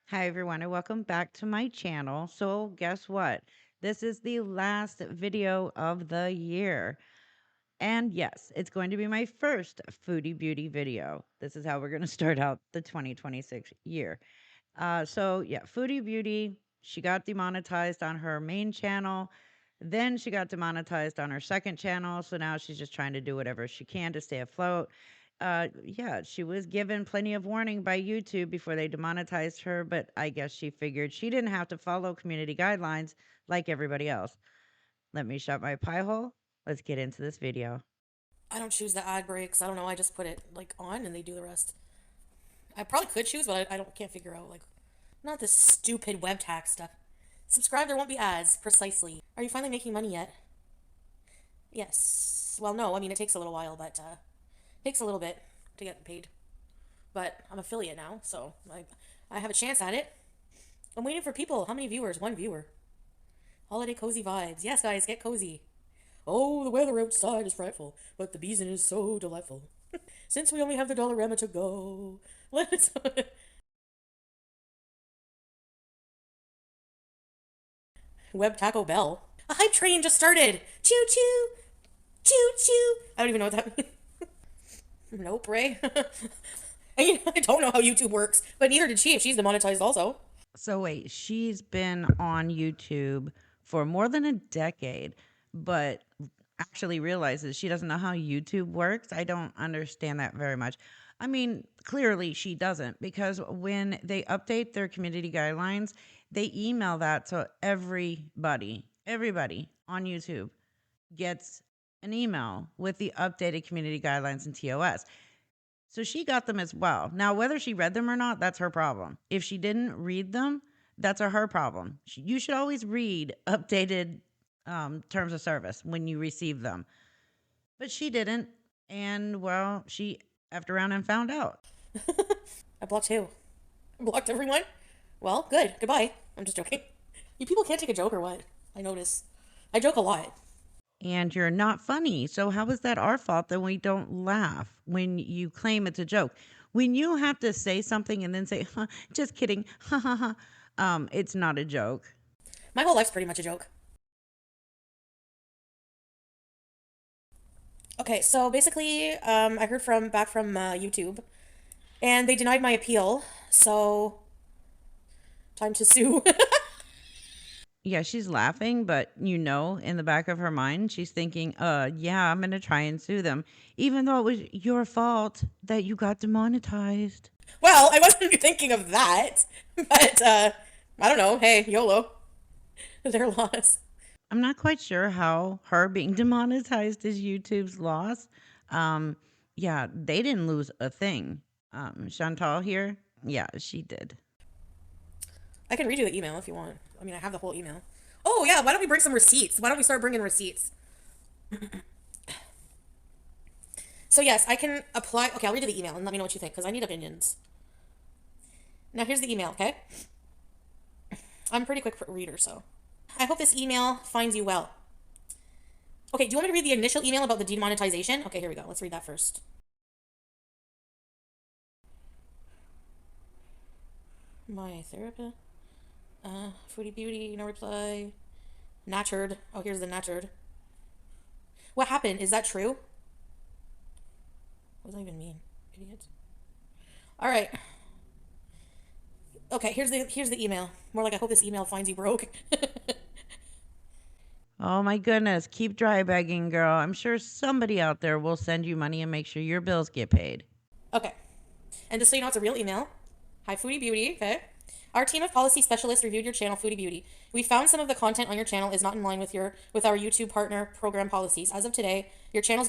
Hi everyone and welcome back to my channel. So guess what? This is the last video of the year. And yes, it's going to be my first Foodie Beauty video. This is how we're going to start out the 2026 year. So Foodie Beauty, she got demonetized on her main channel. Then she got demonetized on her second channel. So now she's just trying to do whatever she can to stay afloat. Yeah, she was given plenty of warning by YouTube before they demonetized her, but I guess she figured she didn't have to follow community guidelines like everybody else. Let me shut my pie hole. Let's get into this video. I don't choose the ad breaks. I don't know. I just put it like on and they do the rest. I probably could choose, but I don't can't figure out like not this stupid web tax stuff. Subscribe, there won't be ads. Precisely. Are you finally making money yet? Yes. Well, no. I mean, it takes a little while, but it takes a little bit to get paid. But I'm affiliate now, so I have a chance at it. I'm waiting for people. How many viewers? One viewer. Holiday cozy vibes. Yes, guys, get cozy. Oh, the weather outside is frightful, but the beeson is so delightful. Since we only have the Dollarama to go, let's. Web Taco Bell. A hype train just started. Choo choo, choo choo. I don't even know what that means. Nope, Ray. I don't know how YouTube works, but neither did she if she's demonetized also. So wait, she's been on YouTube for more than a decade, but actually realizes she doesn't know how YouTube works. I don't understand that very much. I mean, clearly she doesn't because when they update their community guidelines, they email that to everybody on YouTube gets an email with the updated community guidelines and TOS. So she got them as well. Now, whether she read them or not, that's her problem. If she didn't read them, that's her problem. You should always read updated terms of service when you receive them. But she didn't. And, well, she effed around and found out. I blocked who? I blocked everyone? Well, good. Goodbye. I'm just joking. You people can't take a joke or what? I notice. I joke a lot. And you're not funny. So, how is that our fault that we don't laugh when you claim it's a joke? When you have to say something and then say, huh, just kidding, ha ha ha, it's not a joke. My whole life's pretty much a joke. Okay, so basically, I heard back from YouTube, and they denied my appeal. So, time to sue. Yeah, she's laughing, but in the back of her mind, she's thinking, yeah, I'm going to try and sue them, even though it was your fault that you got demonetized. Well, I wasn't thinking of that, but I don't know. Hey, YOLO, their loss. I'm not quite sure how her being demonetized is YouTube's loss. Um, yeah, they didn't lose a thing. Chantal here, yeah, she did. I can read you the email if you want. I mean, I have the whole email. Oh yeah, why don't we bring some receipts? Why don't we start bringing receipts? So yes, I can apply. Okay, I'll read you the email and let me know what you think because I need opinions. Now here's the email. Okay, I'm a pretty quick reader, so I hope this email finds you well. Okay, do you want me to read the initial email about the demonetization? Okay, here we go. Let's read that first. My therapist. Foodie Beauty, no reply. Natured. Oh, here's the natured. What happened? Is that true? What does that even mean? Idiot. All right. Okay, here's the email. More like I hope this email finds you broke. Oh my goodness, keep dry begging, girl. I'm sure somebody out there will send you money and make sure your bills get paid. Okay. And just so you know, it's a real email. Hi, Foodie Beauty. Okay. Our team of policy specialists reviewed your channel, Foodie Beauty. We found some of the content on your channel is not in line with our YouTube partner program policies. As of today, your channel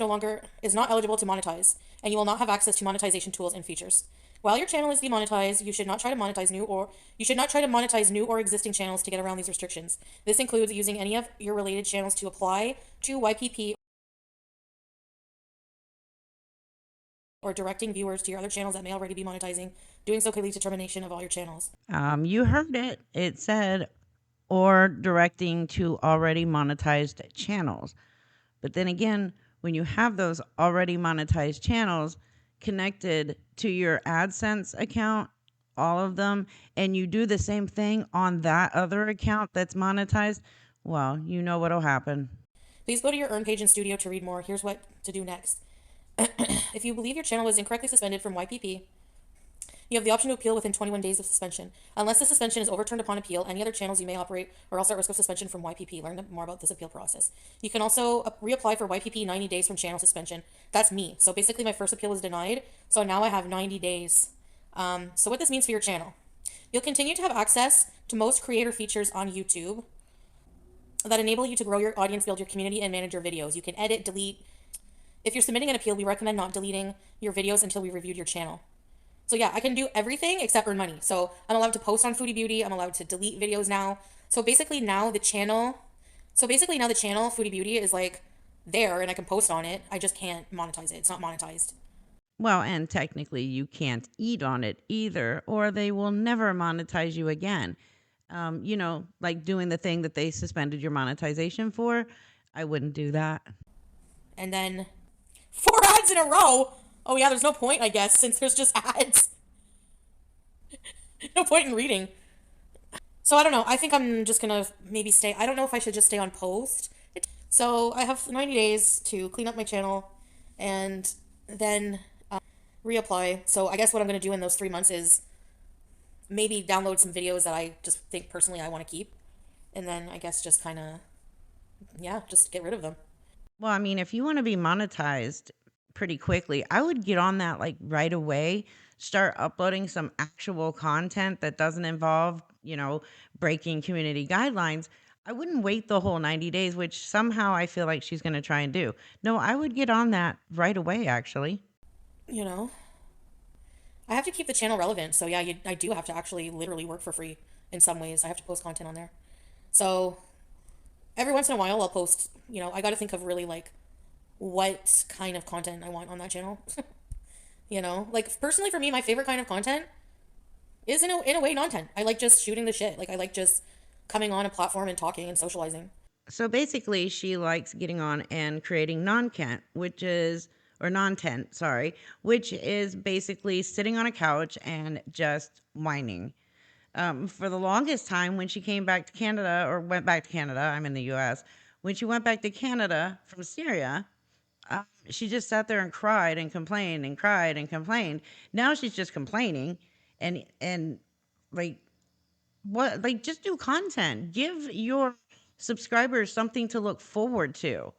is not eligible to monetize, and you will not have access to monetization tools and features. While your channel is demonetized, you should not try to monetize new or existing channels to get around these restrictions. This includes using any of your related channels to apply to YPP or directing viewers to your other channels that may already be monetizing. Doing so could lead to termination of all your channels. You heard it. It said, or directing to already monetized channels. But then again, when you have those already monetized channels connected to your AdSense account, all of them and you do the same thing on that other account that's monetized, well, you know what'll happen. Please go to your Earn page in Studio to read more. Here's what to do next. If you believe your channel was incorrectly suspended from YPP, you have the option to appeal within 21 days of suspension. Unless the suspension is overturned upon appeal, any other channels you may operate are also at risk of suspension from YPP. Learn more about this appeal process. You can also reapply for YPP 90 days from channel suspension. That's me. So basically my first appeal was denied, so now I have 90 days. So what this means for your channel. You'll continue to have access to most creator features on YouTube that enable you to grow your audience, build your community, and manage your videos. You can edit, delete. If you're submitting an appeal, we recommend not deleting your videos until we reviewed your channel. So yeah, I can do everything except earn money. So I'm allowed to post on Foodie Beauty. I'm allowed to delete videos now. So basically now the channel, Foodie Beauty is like there and I can post on it. I just can't monetize it. It's not monetized. Well, and technically you can't eat on it either, or they will never monetize you again. Like doing the thing that they suspended your monetization for. I wouldn't do that. And then 4 ads in a row. Oh yeah, there's no point, I guess, since there's just ads. No point in reading. So I don't know. I think I'm just gonna maybe stay. I don't know if I should just stay on post. So I have 90 days to clean up my channel and then reapply. So I guess what I'm gonna do in those 3 months is maybe download some videos that I just think personally I want to keep. And then I guess just kind of, yeah, just get rid of them. Well, I mean, if you want to be monetized pretty quickly, I would get on that like right away. Start uploading some actual content that doesn't involve, breaking community guidelines. I wouldn't wait the whole 90 days, which somehow I feel like she's going to try and do. No, I would get on that right away, actually. You know, I have to keep the channel relevant. So yeah, I do have to actually literally work for free in some ways. I have to post content on there. So every once in a while I'll post, I got to think of really like what kind of content I want on that channel. Like personally for me, my favorite kind of content is in a way content. I like just shooting the shit. Like I like just coming on a platform and talking and socializing. So basically, she likes getting on and creating non-tent, or non-tent, sorry, which is basically sitting on a couch and just whining. For the longest time, when she came back to Canada, or went back to Canada, I'm in the US, when she went back to Canada from Syria, she just sat there and cried and complained and cried and complained. Now she's just complaining and like what, like, just do content. Give your subscribers something to look forward to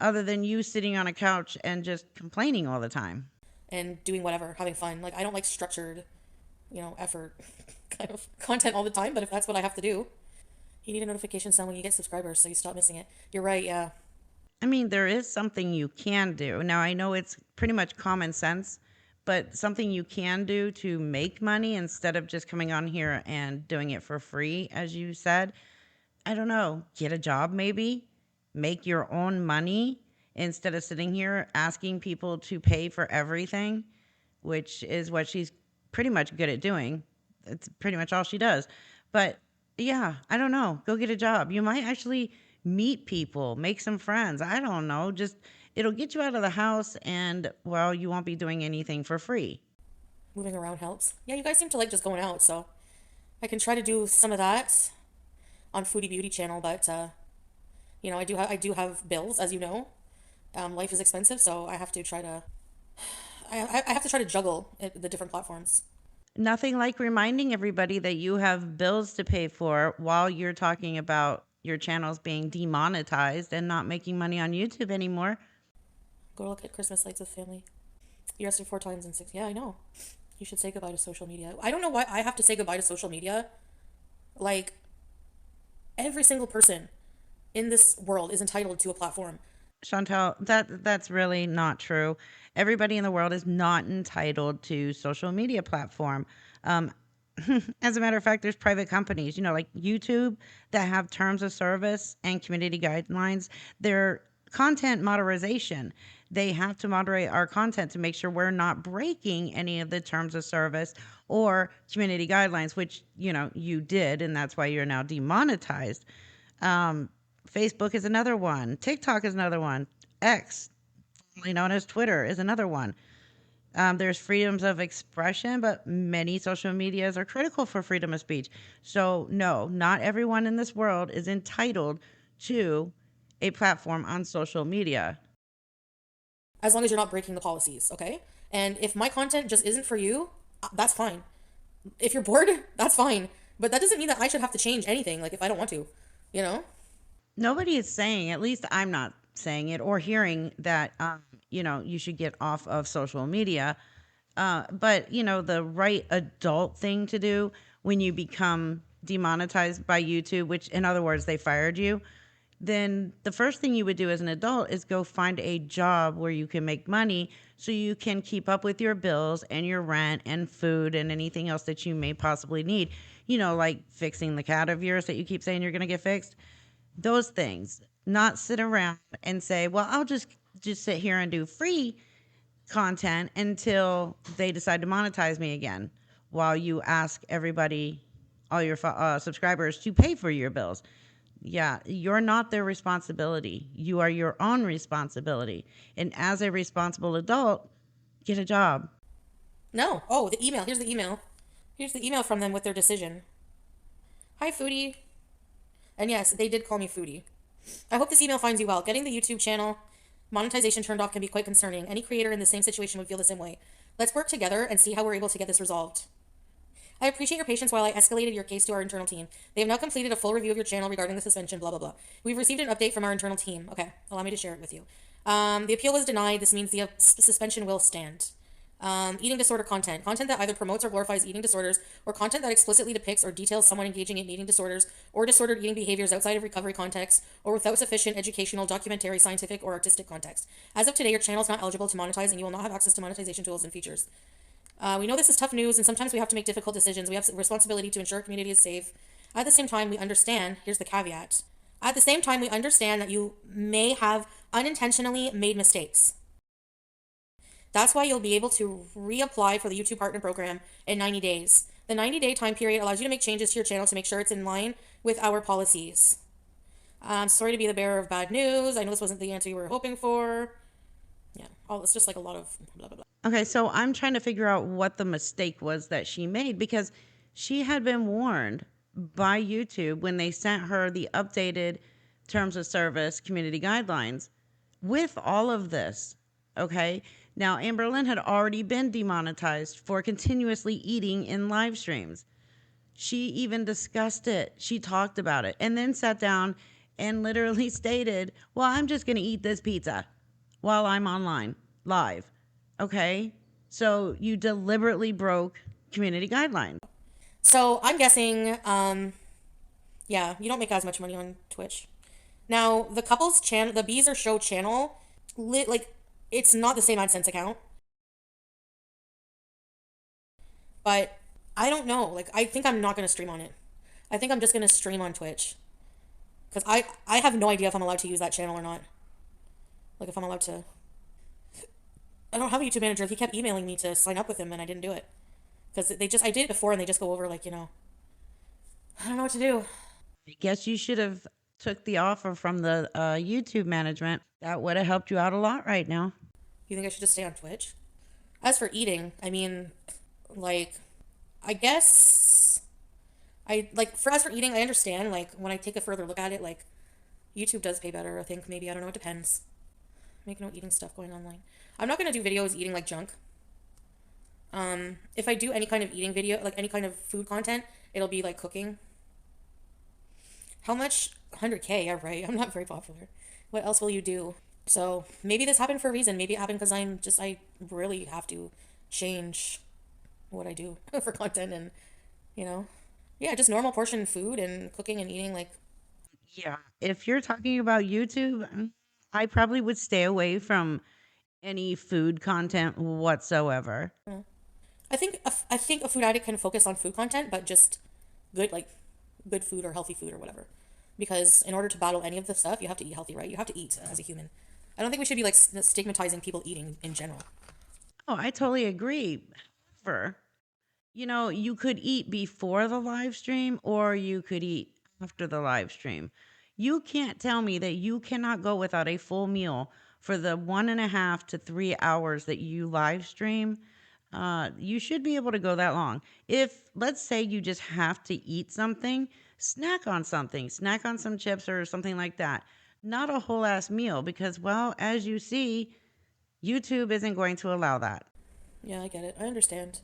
other than you sitting on a couch and just complaining all the time. And doing whatever, having fun. Like I don't like structured, effort kind of content all the time, but if that's what I have to do, you need a notification sound when you get subscribers so you stop missing it. You're right, yeah. I mean, there is something you can do. Now, I know it's pretty much common sense, but something you can do to make money instead of just coming on here and doing it for free, as you said. I don't know, get a job maybe, make your own money instead of sitting here asking people to pay for everything, which is what she's pretty much good at doing. It's pretty much all she does. But yeah, I don't know. Go get a job. You might actually meet people, make some friends. I don't know. Just it'll get you out of the house and well, you won't be doing anything for free. Moving around helps. Yeah, you guys seem to like just going out, so I can try to do some of that on Foodie Beauty channel, but I do have bills, as you know. Life is expensive, so I have to try to I have to try to juggle the different platforms. Nothing like reminding everybody that you have bills to pay for while you're talking about your channels being demonetized and not making money on YouTube anymore. Go look at Christmas lights with family. You rested 4 times in 6. Yeah, I know. You should say goodbye to social media. I don't know why I have to say goodbye to social media. Like, every single person in this world is entitled to a platform. Chantel, that's really not true. Everybody in the world is not entitled to social media platform. Um, as a matter of fact, there's private companies, like YouTube, that have terms of service and community guidelines. They're content moderation. They have to moderate our content to make sure we're not breaking any of the terms of service or community guidelines, which, you did, and that's why you're now demonetized. Facebook is another one. TikTok is another one. X, formerly known as Twitter, is another one. There's freedoms of expression, but many social medias are critical for freedom of speech. So, no, not everyone in this world is entitled to a platform on social media. As long as you're not breaking the policies, okay? And if my content just isn't for you, that's fine. If you're bored, that's fine. But that doesn't mean that I should have to change anything, like if I don't want to, you know? Nobody is saying, at least I'm not saying it or hearing that, you should get off of social media. But, the right adult thing to do when you become demonetized by YouTube, which in other words, they fired you, then the first thing you would do as an adult is go find a job where you can make money so you can keep up with your bills and your rent and food and anything else that you may possibly need. Like fixing the cat of yours that you keep saying you're going to get fixed. Those things. Not sit around and say, "Well, I'll just sit here and do free content until they decide to monetize me again," while you ask everybody, all your subscribers, to pay for your bills. Yeah, you're not their responsibility. You are your own responsibility. And as a responsible adult, get a job. No. Oh, the email. Here's the email. Here's the email from them with their decision. Hi, Foodie. And yes, they did call me Foodie. I hope this email finds you well. Getting the YouTube channel monetization turned off can be quite concerning. Any creator in the same situation would feel the same way. Let's work together and see how we're able to get this resolved. I appreciate your patience while I escalated your case to our internal team. They have now completed a full review of your channel regarding the suspension, blah, blah, blah. We've received an update from our internal team. Okay, allow me to share it with you. The appeal was denied. This means the suspension will stand. Eating disorder content. Content that either promotes or glorifies eating disorders, or content that explicitly depicts or details someone engaging in eating disorders or disordered eating behaviors outside of recovery context, or without sufficient educational, documentary, scientific, or artistic context. As of today, your channel is not eligible to monetize, and you will not have access to monetization tools and features. We know this is tough news, and sometimes we have to make difficult decisions. We have a responsibility to ensure our community is safe. At the same time, we understand, here's the caveat. At the same time, we understand that you may have unintentionally made mistakes. That's why you'll be able to reapply for the YouTube Partner Program in 90 days. The 90-day time period allows you to make changes to your channel to make sure it's in line with our policies. I'm sorry to be the bearer of bad news. I know this wasn't the answer you were hoping for. Yeah, it's just like a lot of blah, blah, blah. Okay, so I'm trying to figure out what the mistake was that she made, because she had been warned by YouTube when they sent her the updated terms of service community guidelines with all of this. Okay, now Amberlynn had already been demonetized for continuously eating in live streams. She even discussed it. She talked about it and then sat down and literally stated, "Well, I'm just going to eat this pizza while I'm online live." Okay? So you deliberately broke community guidelines. So I'm guessing, yeah, you don't make as much money on Twitch. Now, the couple's channel, the Bees Are Show channel, like, it's not the same AdSense account. But I don't know. Like, I think I'm not going to stream on it. I think I'm just going to stream on Twitch. Because I have no idea if I'm allowed to use that channel or not. Like, if I'm allowed to. I don't have a YouTube manager. He kept emailing me to sign up with him, and I didn't do it. Because I did it before, and they just go over, like, I don't know what to do. I guess you should have took the offer from the YouTube management. That would have helped you out a lot right now. You think I should just stay on Twitch? As for eating, I mean, like, I guess as for eating, I understand, like, when I take a further look at it, like, YouTube does pay better, I think, maybe, I don't know, it depends. Make no eating stuff going online. I'm not going to do videos eating like junk. If I do any kind of eating video, like any kind of food content, it'll be like cooking. How much? 100K, yeah, right. I'm not very popular. What else will you do? So maybe this happened for a reason. Maybe it happened because I really have to change what I do for content and, yeah, just normal portion food and cooking and eating, like. Yeah. If you're talking about YouTube, I probably would stay away from any food content whatsoever. I think a food addict can focus on food content, but just good food or healthy food or whatever. Because in order to battle any of this stuff, you have to eat healthy, right? You have to eat as a human. I don't think we should be like stigmatizing people eating in general. Oh, I totally agree. However, you could eat before the live stream or you could eat after the live stream. You can't tell me that you cannot go without a full meal for the 1.5 to 3 hours that you live stream, you should be able to go that long. If, let's say, you just have to eat something, snack on some chips or something like that. Not a whole ass meal because, well, as you see, YouTube isn't going to allow that. Yeah, I get it. I understand.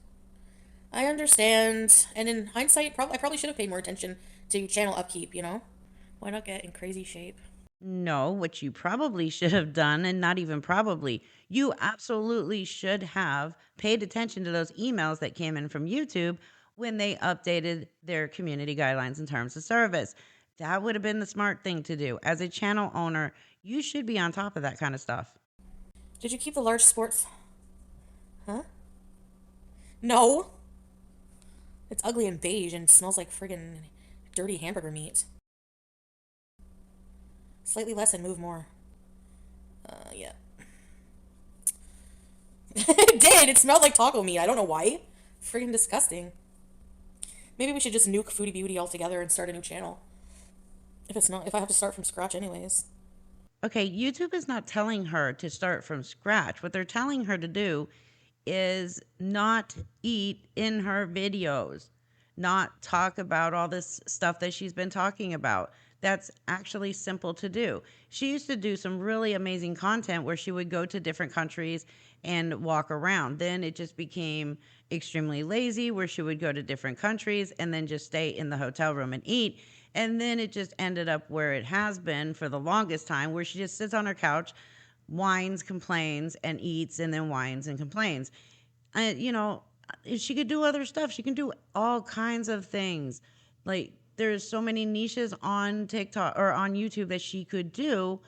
I understand. And in hindsight, I probably should have paid more attention to channel upkeep, you know? Why not get in crazy shape? No, what you probably should have done, and not even probably, you absolutely should have paid attention to those emails that came in from YouTube when they updated their community guidelines and terms of service. That would have been the smart thing to do. As a channel owner, you should be on top of that kind of stuff. Did you keep the large sports? Huh? No. It's ugly and beige and smells like friggin' dirty hamburger meat. Slightly less and move more. Yeah. It did! It smelled like taco meat. I don't know why. Friggin' disgusting. Maybe we should just nuke Foodie Beauty altogether and start a new channel. If I have to start from scratch anyways. Okay, YouTube is not telling her to start from scratch. What they're telling her to do is not eat in her videos, not talk about all this stuff that she's been talking about. That's actually simple to do. She used to do some really amazing content where she would go to different countries and walk around. Then it just became extremely lazy, where she would go to different countries and then just stay in the hotel room and eat. And then it just ended up where it has been for the longest time, where she just sits on her couch, whines, complains, and eats, and then whines and complains. You know, if she could do other stuff. She can do all kinds of things. Like, there's so many niches on TikTok or on YouTube that she could do,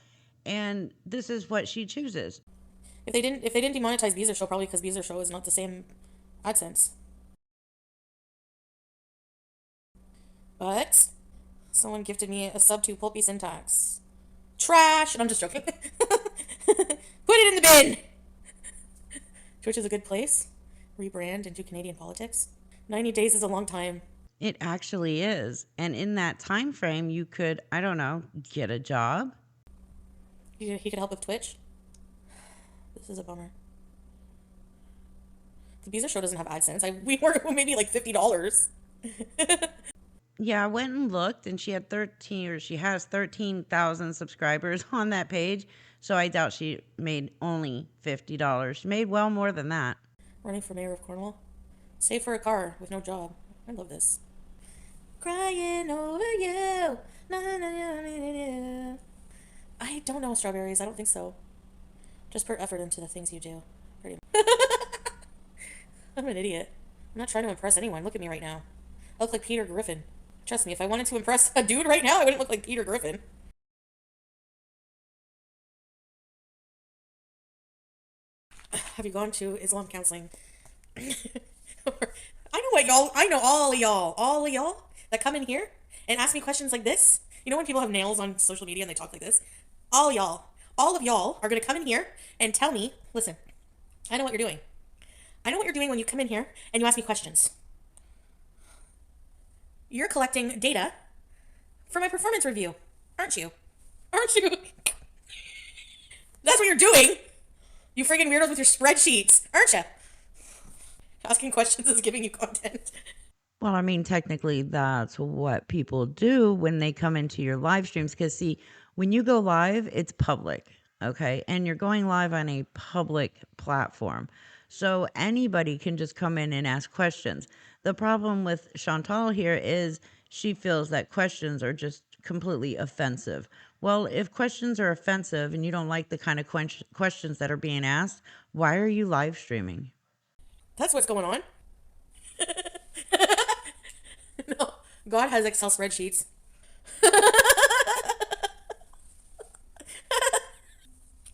and this is what she chooses. If they didn't demonetize Beezer Show, probably because Beezer Show is not the same AdSense. But someone gifted me a sub to Pulpy Syntax. Trash! And I'm just joking. Put it in the bin! Twitch is a good place. Rebrand into Canadian politics. 90 days is a long time. It actually is. And in that time frame, you could, I don't know, get a job. He could help with Twitch. This is a bummer. The Beezer Show doesn't have AdSense. We were maybe like $50. Yeah, I went and looked, and she has 13,000 subscribers on that page. So I doubt she made only $50. She made well more than that. Running for mayor of Cornwall. Save for a car with no job. I love this. Crying over you. I don't know strawberries. I don't think so. Just put effort into the things you do. Pretty much. I'm an idiot. I'm not trying to impress anyone. Look at me right now. I look like Peter Griffin. Trust me, if I wanted to impress a dude right now, I wouldn't look like Peter Griffin. Have you gone to Islam counseling? I know all of y'all that come in here and ask me questions like this. You know when people have nails on social media and they talk like this? All of y'all are gonna come in here and tell me, listen, I know what you're doing. I know what you're doing when you come in here and you ask me questions. You're collecting data for my performance review, aren't you? Aren't you? That's what you're doing. You friggin' weirdos with your spreadsheets, aren't you? Asking questions is giving you content. Well, I mean, technically, that's what people do when they come into your live streams. Because, see, when you go live, it's public, okay? And you're going live on a public platform. So anybody can just come in and ask questions. The problem with Chantal here is she feels that questions are just completely offensive. Well, if questions are offensive and you don't like the kind of questions that are being asked, why are you live streaming? That's what's going on. No, God has Excel spreadsheets. I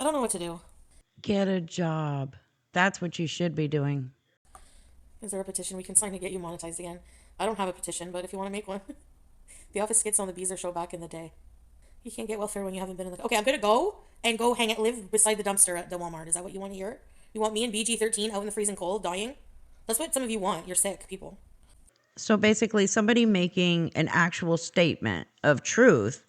don't know what to do. Get a job. That's what you should be doing. Is there a petition we can sign to get you monetized again? I don't have a petition, but if you want to make one. The Office skits on the Beezer Show back in the day. You can't get welfare when you haven't been in the... Okay, I'm gonna go live beside the dumpster at the Walmart. Is that what you want to hear? You want me and BG13 out in the freezing cold, dying? That's what some of you want. You're sick, people. So basically, somebody making an actual statement of truth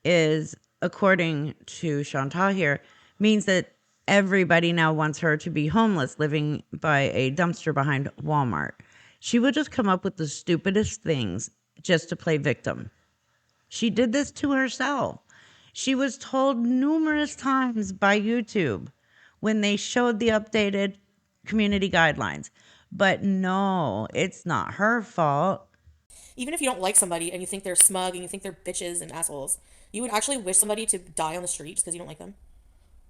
is, according to Chantal here, means that Everybody now wants her to be homeless, living by a dumpster behind Walmart. She would just come up with the stupidest things just to play victim. She did this to herself. She was told numerous times by YouTube when they showed the updated community guidelines. But no, it's not her fault. Even if you don't like somebody and you think they're smug and you think they're bitches and assholes, you would actually wish somebody to die on the street just because you don't like them.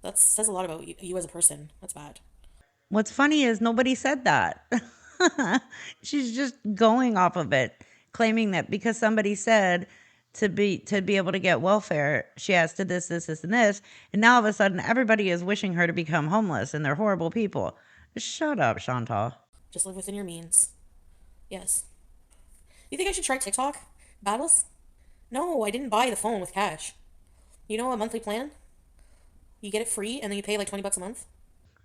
That says a lot about you as a person. That's bad. What's funny is nobody said that. She's just going off of it, claiming that because somebody said to be able to get welfare, she has to this, and this, and now all of a sudden everybody is wishing her to become homeless, and they're horrible people. Shut up, Chantal. Just live within your means. Yes. You think I should try TikTok battles? No, I didn't buy the phone with cash. You know, a monthly plan? You get it free and then you pay like $20 a month?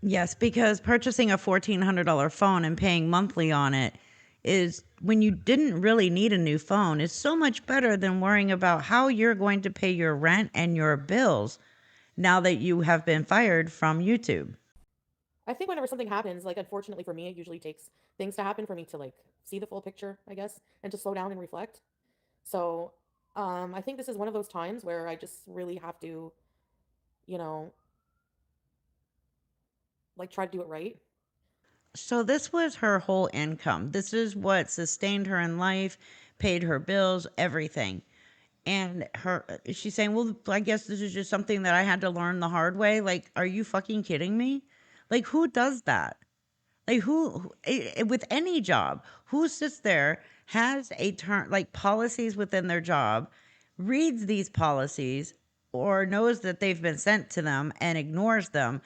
Yes, because purchasing a $1,400 phone and paying monthly on it is when you didn't really need a new phone is so much better than worrying about how you're going to pay your rent and your bills now that you have been fired from YouTube. I think whenever something happens, like unfortunately for me, it usually takes things to happen for me to like see the full picture, I guess, and to slow down and reflect. So, I think this is one of those times where I just really have to, you know, like try to do it right. So this was her whole income. This is what sustained her in life, paid her bills, everything. And she's saying, "Well, I guess this is just something that I had to learn the hard way." Like, are you fucking kidding me? Like, who does that? Like with any job, who sits there, has a turn like policies within their job, reads these policies or knows that they've been sent to them and ignores them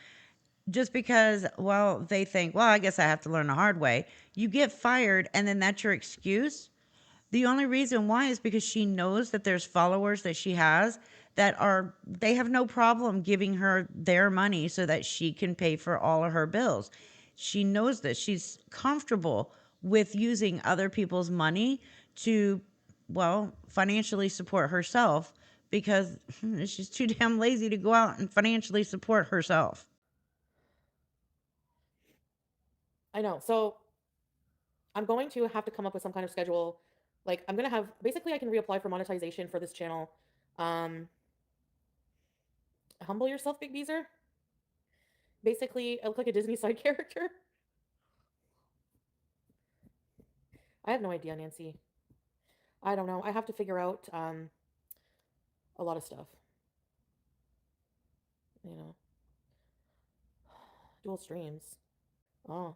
just because, well, they think, well, I guess I have to learn the hard way. You get fired and then that's your excuse. The only reason why is because she knows that there's followers that she has that are they have no problem giving her their money so that she can pay for all of her bills. She knows this. She's comfortable with using other people's money to, well, financially support herself because she's too damn lazy to go out and financially support herself. I know. So, I'm going to have to come up with some kind of schedule. Like, I'm going to have basically, I can reapply for monetization for this channel. Um, Humble yourself, Big Beezer. Basically, I look like a Disney side character. I have no idea, Nancy. I don't know. I have to figure out a lot of stuff. You know, dual streams. Oh,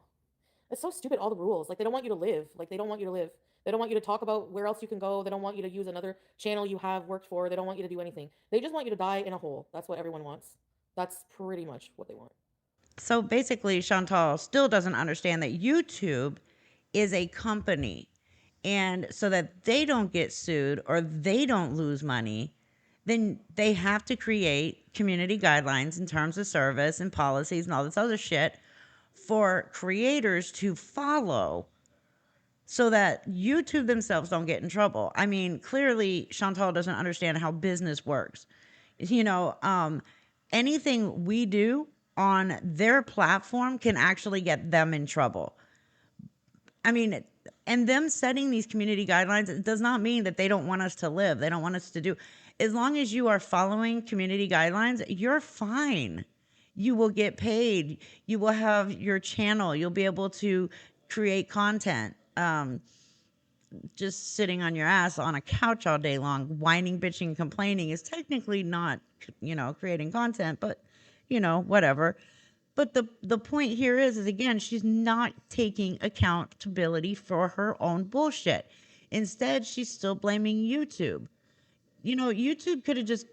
it's so stupid. All the rules. Like they don't want you to live. Like they don't want you to live. They don't want you to talk about where else you can go. They don't want you to use another channel you have worked for. They don't want you to do anything. They just want you to die in a hole. That's what everyone wants. That's pretty much what they want. So basically, Chantal still doesn't understand that YouTube is a company. And so that they don't get sued or they don't lose money, then they have to create community guidelines and terms of service and policies and all this other shit for creators to follow so that YouTube themselves don't get in trouble. I mean, clearly Chantal doesn't understand how business works. You know, anything we do on their platform can actually get them in trouble. I mean, and them setting these community guidelines, it does not mean that they don't want us to live. They don't want us to do. As long as you are following community guidelines, you're fine. You will get paid. You will have your channel. You'll be able to create content. Just sitting on your ass on a couch all day long, whining, bitching, complaining is technically not, creating content, but whatever. But the point here is again, she's not taking accountability for her own bullshit. Instead, she's still blaming YouTube. YouTube could have just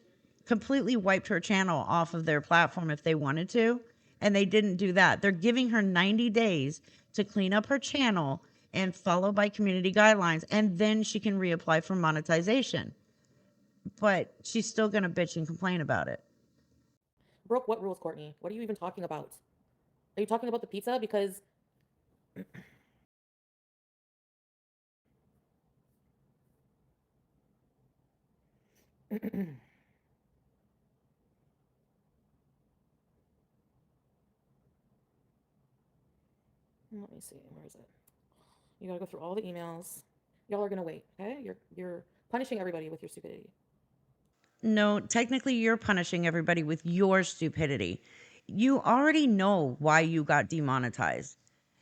completely wiped her channel off of their platform if they wanted to, and they didn't do that. They're giving her 90 days to clean up her channel and follow by community guidelines, and then she can reapply for monetization. But she's still going to bitch and complain about it. Broke what rules, Courtney? What are you even talking about? Are you talking about the pizza? Because Let me see. Where is it? You gotta go through all the emails. Y'all are gonna wait, okay? You're punishing everybody with your stupidity. No, technically, you're punishing everybody with your stupidity. You already know why you got demonetized.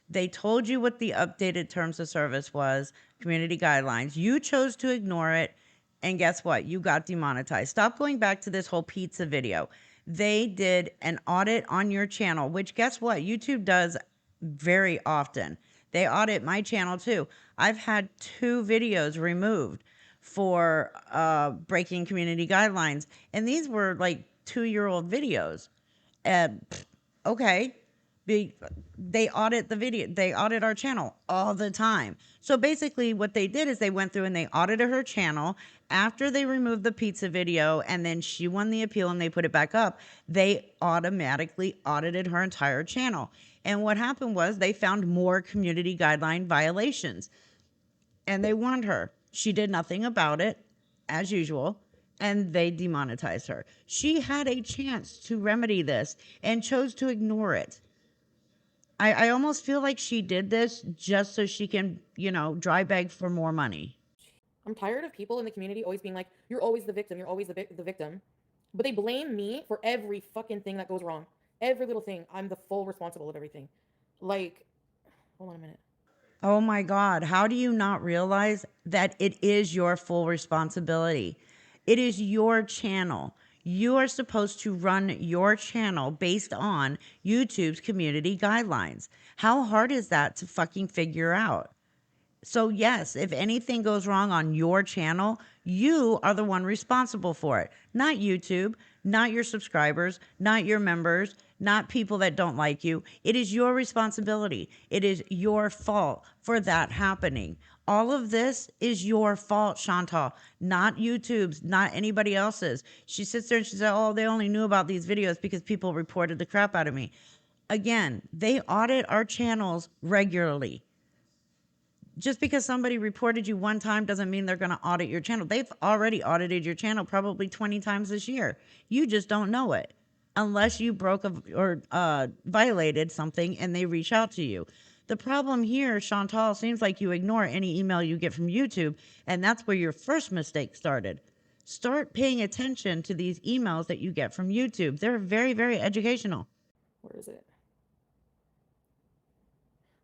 They told you what the updated terms of service was, community guidelines. You chose to ignore it. And guess what? You got demonetized. Stop going back to this whole pizza video. They did an audit on your channel, which guess what? YouTube does very often. They audit my channel too. I've had 2 videos removed for breaking community guidelines. And these were like 2-year-old videos. Okay. They audit the video. They audit our channel all the time. So basically what they did is they went through and they audited her channel after they removed the pizza video, and then she won the appeal and they put it back up. They automatically audited her entire channel. And what happened was they found more community guideline violations and they warned her. She did nothing about it, as usual, and they demonetized her. She had a chance to remedy this and chose to ignore it. I almost feel like she did this just so she can, dry beg for more money. I'm tired of people in the community always being like, "You're always the victim. You're always the victim," but they blame me for every fucking thing that goes wrong. Every little thing. I'm the full responsible of everything. Like, hold on a minute. Oh my God, how do you not realize that it is your full responsibility? It is your channel. You are supposed to run your channel based on YouTube's community guidelines. How hard is that to fucking figure out? So, yes, if anything goes wrong on your channel, you are the one responsible for it. Not YouTube, not your subscribers, not your members, not people that don't like you. It is your responsibility. It is your fault for that happening. All of this is your fault, Chantal, not YouTube's, not anybody else's. She sits there and she said, "Oh, they only knew about these videos because people reported the crap out of me." Again, they audit our channels regularly. Just because somebody reported you one time doesn't mean they're going to audit your channel. They've already audited your channel probably 20 times this year. You just don't know it unless you broke or violated something and they reach out to you. The problem here, Chantal, seems like you ignore any email you get from YouTube, and that's where your first mistake started. Start paying attention to these emails that you get from YouTube. They're very, very educational. Where is it?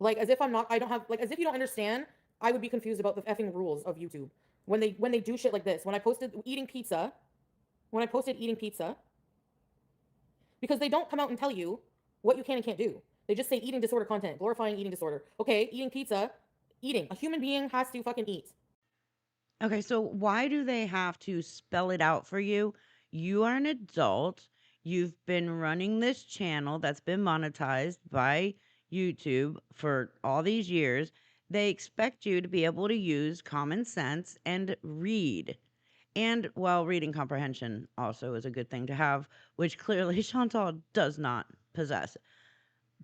Like, as if I'm not, I don't have, like, as if you don't understand, I would be confused about the effing rules of YouTube. When they do shit like this, when I posted eating pizza, because they don't come out and tell you what you can and can't do. They just say eating disorder content, glorifying eating disorder. Okay, eating pizza, eating. A human being has to fucking eat. Okay, so why do they have to spell it out for you? You are an adult. You've been running this channel that's been monetized by YouTube for all these years. They expect you to be able to use common sense and read. And, well, reading comprehension also is a good thing to have, which clearly Chantal does not possess.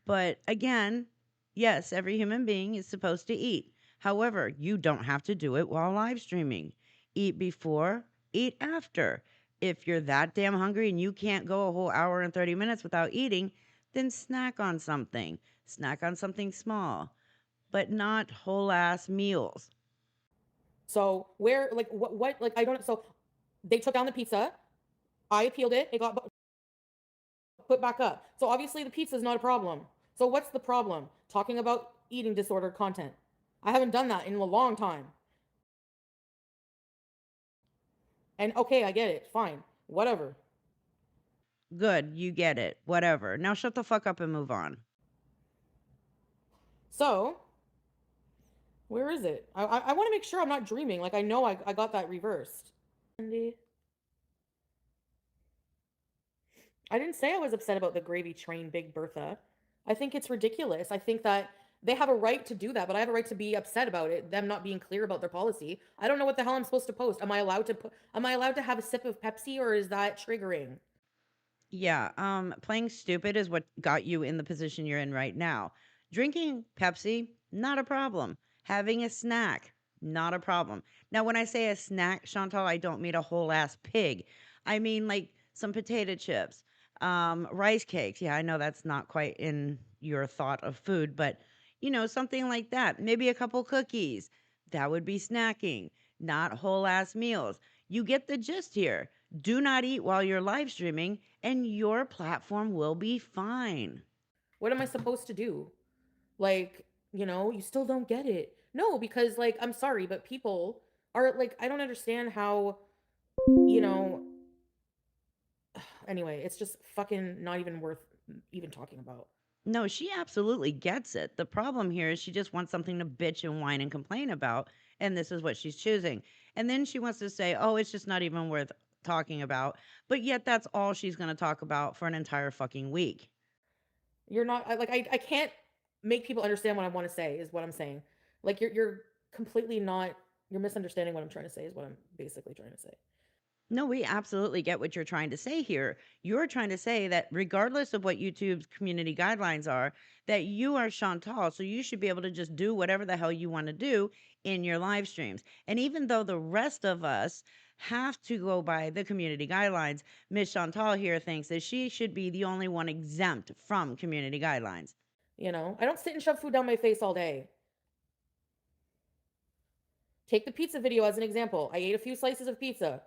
But again, yes, every human being is supposed to eat. However, you don't have to do it while live streaming. Eat before, eat after. If you're that damn hungry and you can't go a whole hour and 30 minutes without eating, then snack on something. Snack on something small, but not whole ass meals. So where, like, what, like, I don't. So they took down the pizza. I appealed it. It got put back up. So obviously the pizza is not a problem. So what's the problem? Talking about eating disorder content. I haven't done that in a long time. And okay, I get it. Fine. Whatever. Good, you get it. Whatever. Now shut the fuck up and move on. So, where is it? I want to make sure I'm not dreaming. Like, I know I got that reversed. Andy. I didn't say I was upset about the gravy train, Big Bertha. I think it's ridiculous. I think that they have a right to do that, but I have a right to be upset about it, them not being clear about their policy. I don't know what the hell I'm supposed to post. Am I allowed to have a sip of Pepsi, or is that triggering? Yeah, playing stupid is what got you in the position you're in right now. Drinking Pepsi, not a problem. Having a snack, not a problem. Now, when I say a snack, Chantal, I don't mean a whole ass pig. I mean like some potato chips, rice cakes. Yeah, I know that's not quite in your thought of food, but something like that. Maybe a couple cookies. That would be snacking, not whole ass meals. You get the gist here. Do not eat while you're live streaming, and your platform will be fine. What am I supposed to do? Like, you still don't get it. No, because, like, I'm sorry, but people are like, I don't understand how, you know, anyway, it's just fucking not even worth even talking about. No, she absolutely gets it. The problem here is she just wants something to bitch and whine and complain about, and this is what she's choosing. And then she wants to say, "Oh, it's just not even worth talking about." But yet that's all she's going to talk about for an entire fucking week. You're not I can't make people understand what I want to say is what I'm saying. Like you're completely not you're misunderstanding what I'm trying to say is what I'm basically trying to say. No, we absolutely get what you're trying to say here. You're trying to say that regardless of what YouTube's community guidelines are, that you are Chantal, so you should be able to just do whatever the hell you want to do in your live streams. And even though the rest of us have to go by the community guidelines, Miss Chantal here thinks that she should be the only one exempt from community guidelines. I don't sit and shove food down my face all day. Take the pizza video as an example. I ate a few slices of pizza.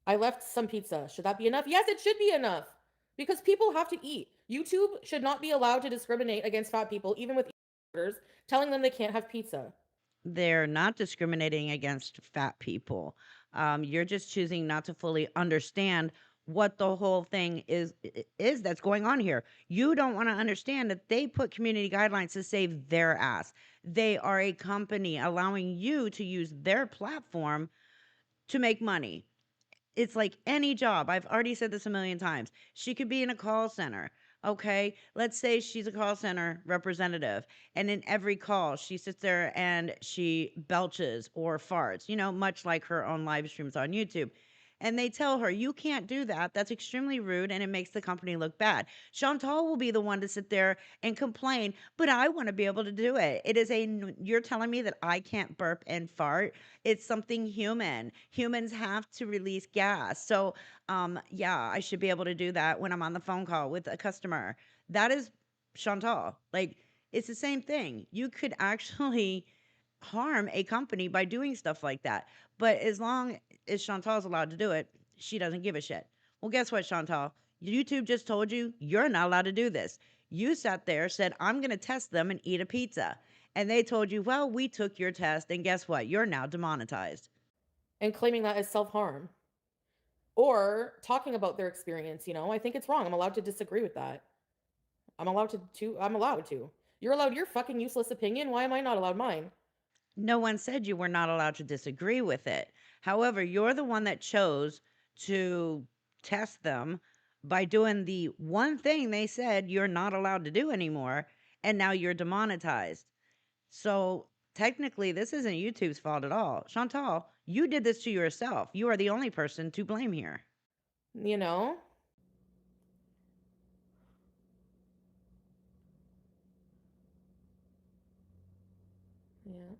I left some pizza. Should that be enough? Yes, it should be enough. Because people have to eat. YouTube should not be allowed to discriminate against fat people, even with orders, telling them they can't have pizza. They're not discriminating against fat people. You're just choosing not to fully understand what the whole thing is that's going on here. You don't want to understand that they put community guidelines to save their ass. They are a company allowing you to use their platform to make money. It's like any job. I've already said this a million times. She could be in a call center. Okay. Let's say she's a call center representative. And in every call, she sits there and she belches or farts, much like her own live streams on YouTube. And they tell her, you can't do that. That's extremely rude and it makes the company look bad. Chantal will be the one to sit there and complain, but I want to be able to do it. You're telling me that I can't burp and fart. It's something human. Humans have to release gas. So, yeah, I should be able to do that when I'm on the phone call with a customer. That is Chantal. Like, it's the same thing. You could actually harm a company by doing stuff like that. But as long as Chantal's allowed to do it, she doesn't give a shit. Well, guess what, Chantal? YouTube just told you you're not allowed to do this. You sat there, said, I'm going to test them and eat a pizza. And they told you, well, we took your test, and guess what? You're now demonetized. And claiming that as self-harm. Or talking about their experience, I think it's wrong. I'm allowed to disagree with that. I'm allowed to. You're allowed your fucking useless opinion. Why am I not allowed mine? No one said you were not allowed to disagree with it. However, you're the one that chose to test them by doing the one thing they said you're not allowed to do anymore, and now you're demonetized. So technically, this isn't YouTube's fault at all. Chantal, you did this to yourself. You are the only person to blame here. You know? Yeah.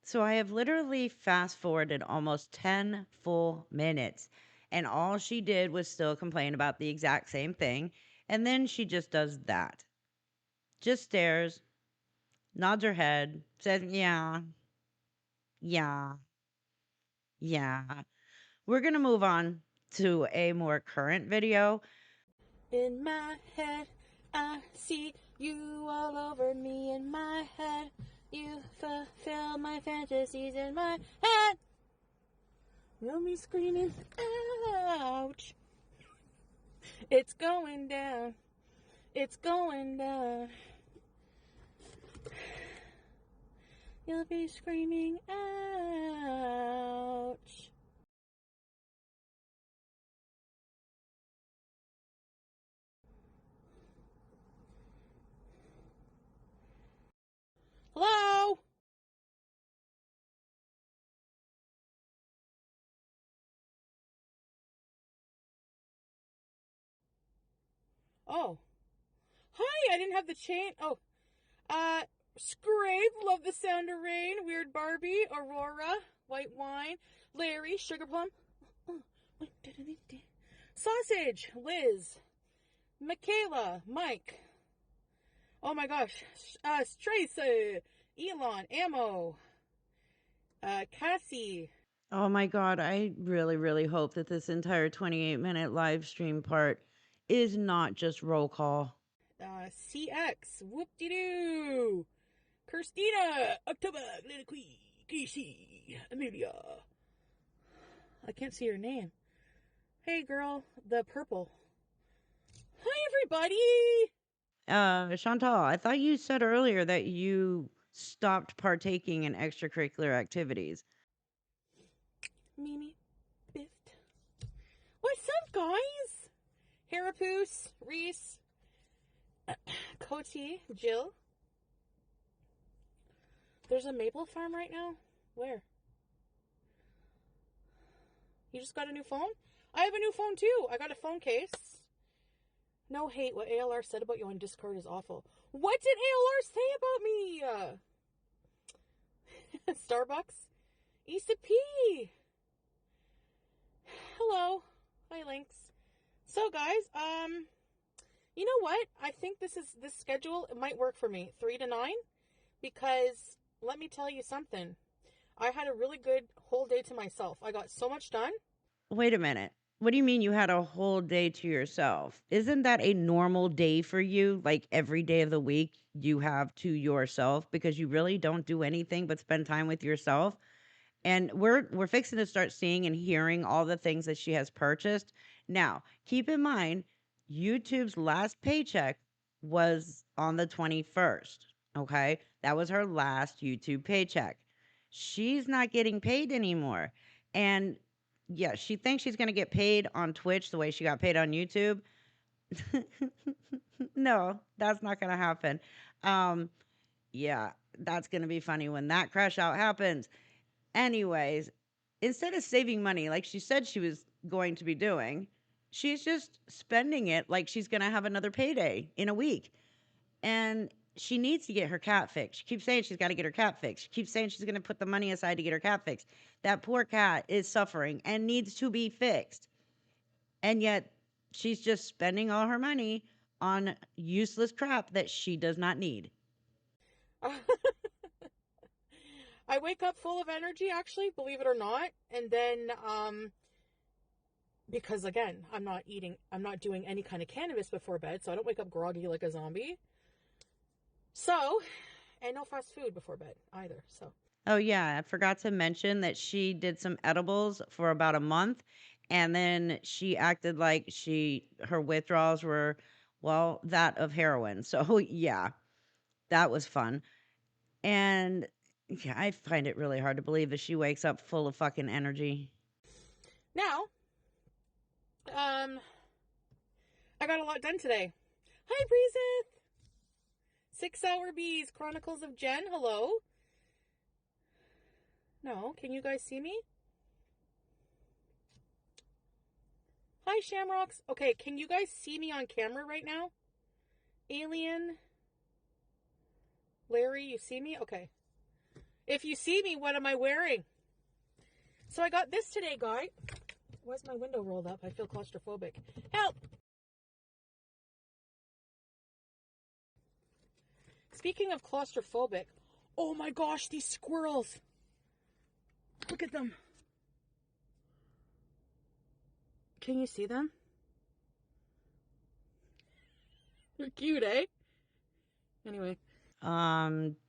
So I have literally fast forwarded almost 10 full minutes, and all she did was still complain about the exact same thing. And then she just does that. Just stares, nods her head, says, yeah, yeah, yeah. We're going to move on to a more current video. In my head, I see you all over me. In my head, you fulfill my fantasies. In my head, you'll be screaming, ouch. It's going down. It's going down. You'll be screaming, ouch. Hello? Oh. Hi, I didn't have the chain. Oh. Scrape, love the sound of rain. Weird Barbie, Aurora, White Wine, Larry, Sugar Plum. Sausage, Liz, Michaela, Mike. Oh my gosh. Tracy, Elon, Ammo, Cassie. Oh my God, I really, really hope that this entire 28-minute live stream part is not just roll call. CX, whoop-de-doo. Christina, October, Little Queen, Casey, Amelia. I can't see your name. Hey girl, the purple. Hi everybody! Chantal, I thought you said earlier that you stopped partaking in extracurricular activities. Mimi, Biffed. What's up, guys? Harapoose, Reese, Coty, Jill. There's a maple farm right now? Where? You just got a new phone? I have a new phone too. I got a phone case. No hate. What ALR said about you on Discord is awful. What did ALR say about me? Starbucks? Issa P. Hello. Hi, Lynx. So, guys, you know what? I think this schedule might work for me. 3 to 9. Because, let me tell you something. I had a really good whole day to myself. I got so much done. Wait a minute. What do you mean you had a whole day to yourself? Isn't that a normal day for you? Like every day of the week you have to yourself because you really don't do anything but spend time with yourself. And we're fixing to start seeing and hearing all the things that she has purchased. Now, keep in mind, YouTube's last paycheck was on the 21st. Okay? That was her last YouTube paycheck. She's not getting paid anymore. And yeah, she thinks she's going to get paid on Twitch the way she got paid on YouTube. No, that's not going to happen. Yeah, that's going to be funny when that crash out happens. Anyways, instead of saving money like she said she was going to be doing, she's just spending it like she's going to have another payday in a week. And she needs to get her cat fixed. She keeps saying she's got to get her cat fixed. She keeps saying she's going to put the money aside to get her cat fixed. That poor cat is suffering and needs to be fixed. And yet she's just spending all her money on useless crap that she does not need. I wake up full of energy, actually, believe it or not. And then, because again, I'm not doing any kind of cannabis before bed, so I don't wake up groggy like a zombie. So, and no fast food before bed either, so. Oh yeah, I forgot to mention that she did some edibles for about a month, and then she acted like her withdrawals were, well, that of heroin. So yeah, that was fun. And yeah, I find it really hard to believe that she wakes up full of fucking energy. Now, I got a lot done today. Hi, Breezeth! 6 Hour Bees, Chronicles of Jen, hello. No, can you guys see me? Hi, Shamrocks. Okay, can you guys see me on camera right now? Alien. Larry, you see me? Okay. If you see me, what am I wearing? So I got this today, guy. Why's my window rolled up? I feel claustrophobic. Help! Speaking of claustrophobic, oh my gosh, these squirrels. Look at them. Can you see them? They're cute, eh? Anyway.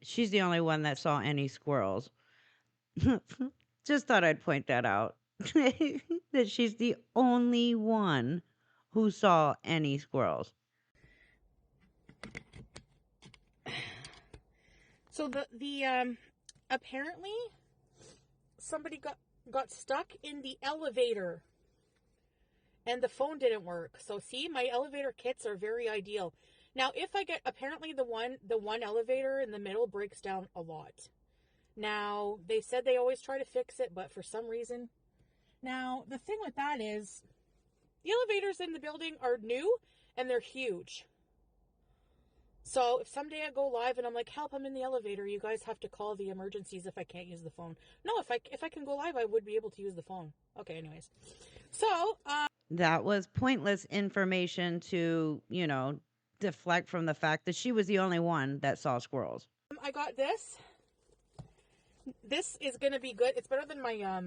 She's the only one that saw any squirrels. Just thought I'd point that out. That she's the only one who saw any squirrels. So apparently somebody got stuck in the elevator and the phone didn't work. So see, my elevator kits are very ideal. Now, if I get, apparently the one elevator in the middle breaks down a lot. Now, they said they always try to fix it, but for some reason. Now, the thing with that is, the elevators in the building are new and they're huge. So if someday I go live and I'm like, help, I'm in the elevator, you guys have to call the emergencies if I can't use the phone. No, if I can go live, I would be able to use the phone. Okay, anyways. So, That was pointless information to, deflect from the fact that she was the only one that saw squirrels. I got this. This is going to be good. It's better than my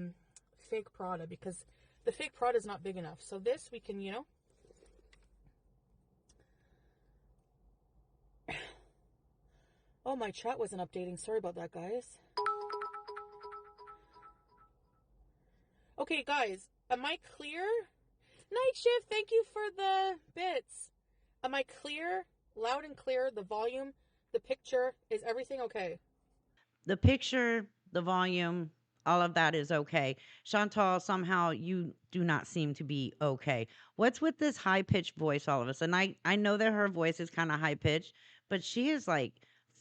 fake Prada because the fake Prada is not big enough. So this we can, Oh, my chat wasn't updating. Sorry about that, guys. Okay, guys. Am I clear? Night Shift, thank you for the bits. Am I clear? Loud and clear. The volume, the picture. Is everything okay? The picture, the volume, all of that is okay. Chantal, somehow you do not seem to be okay. What's with this high pitched voice all of a sudden? I know that her voice is kind of high pitched, but she is like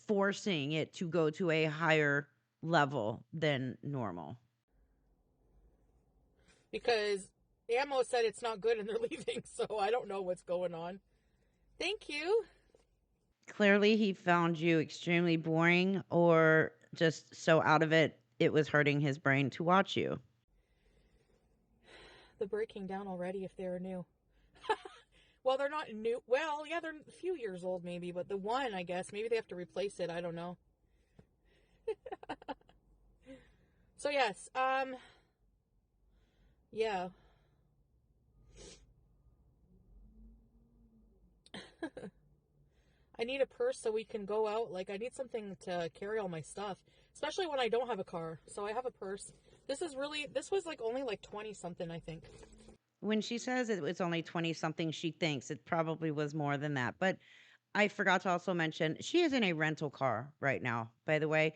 forcing it to go to a higher level than normal. Because Ammo said it's not good and they're leaving, so I don't know what's going on. Thank you. Clearly, he found you extremely boring or just so out of it, it was hurting his brain to watch you. The breaking down already if they're new. Well, they're not new. Well, yeah, they're a few years old maybe, but the one, I guess, maybe they have to replace it. I don't know. So, yes, yeah. I need a purse so we can go out. Like, I need something to carry all my stuff, especially when I don't have a car. So I have a purse. This was like only like 20 something, I think. When she says it was only 20 something, she thinks it probably was more than that. But I forgot to also mention she is in a rental car right now. By the way,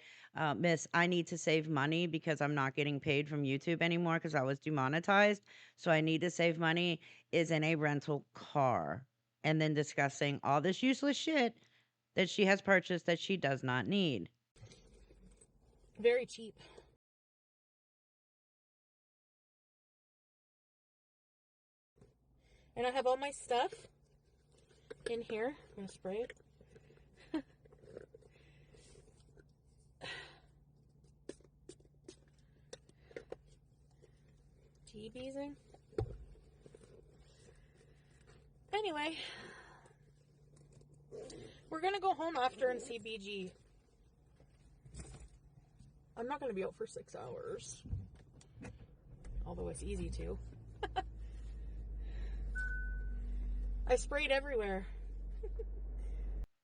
Miss, I need to save money because I'm not getting paid from YouTube anymore because I was demonetized. So I need to save money. Is in a rental car and then discussing all this useless shit that she has purchased that she does not need. Very cheap. And I have all my stuff in here. I'm going to spray it. TVsing. Anyway, we're going to go home after and see BG. I'm not going to be out for 6 hours. Although it's easy to. I sprayed everywhere.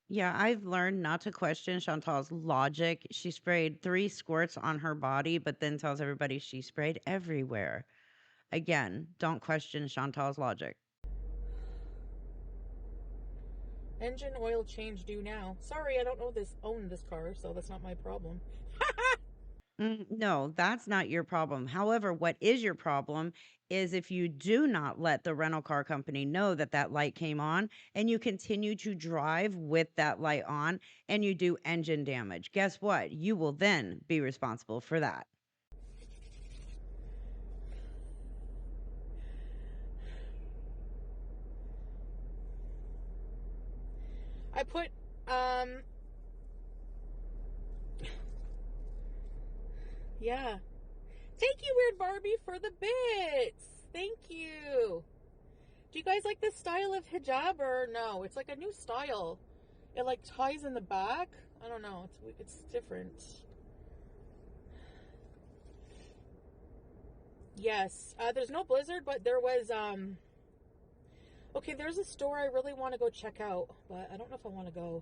Yeah, I've learned not to question Chantal's logic. She sprayed 3 squirts on her body, but then tells everybody she sprayed everywhere. Again, don't question Chantal's logic. Engine oil change due now. Sorry, I don't own this car, so that's not my problem. No, that's not your problem. However, what is your problem is if you do not let the rental car company know that that light came on and you continue to drive with that light on and you do engine damage. Guess what? You will then be responsible for that. I put, yeah. Thank you, Weird Barbie, for the bits. Thank you. Do you guys like this style of hijab or no? It's like a new style. It like ties in the back. I don't know. It's different. Yes. There's no blizzard, but there was, okay, there's a store I really want to go check out, but I don't know if I want to go.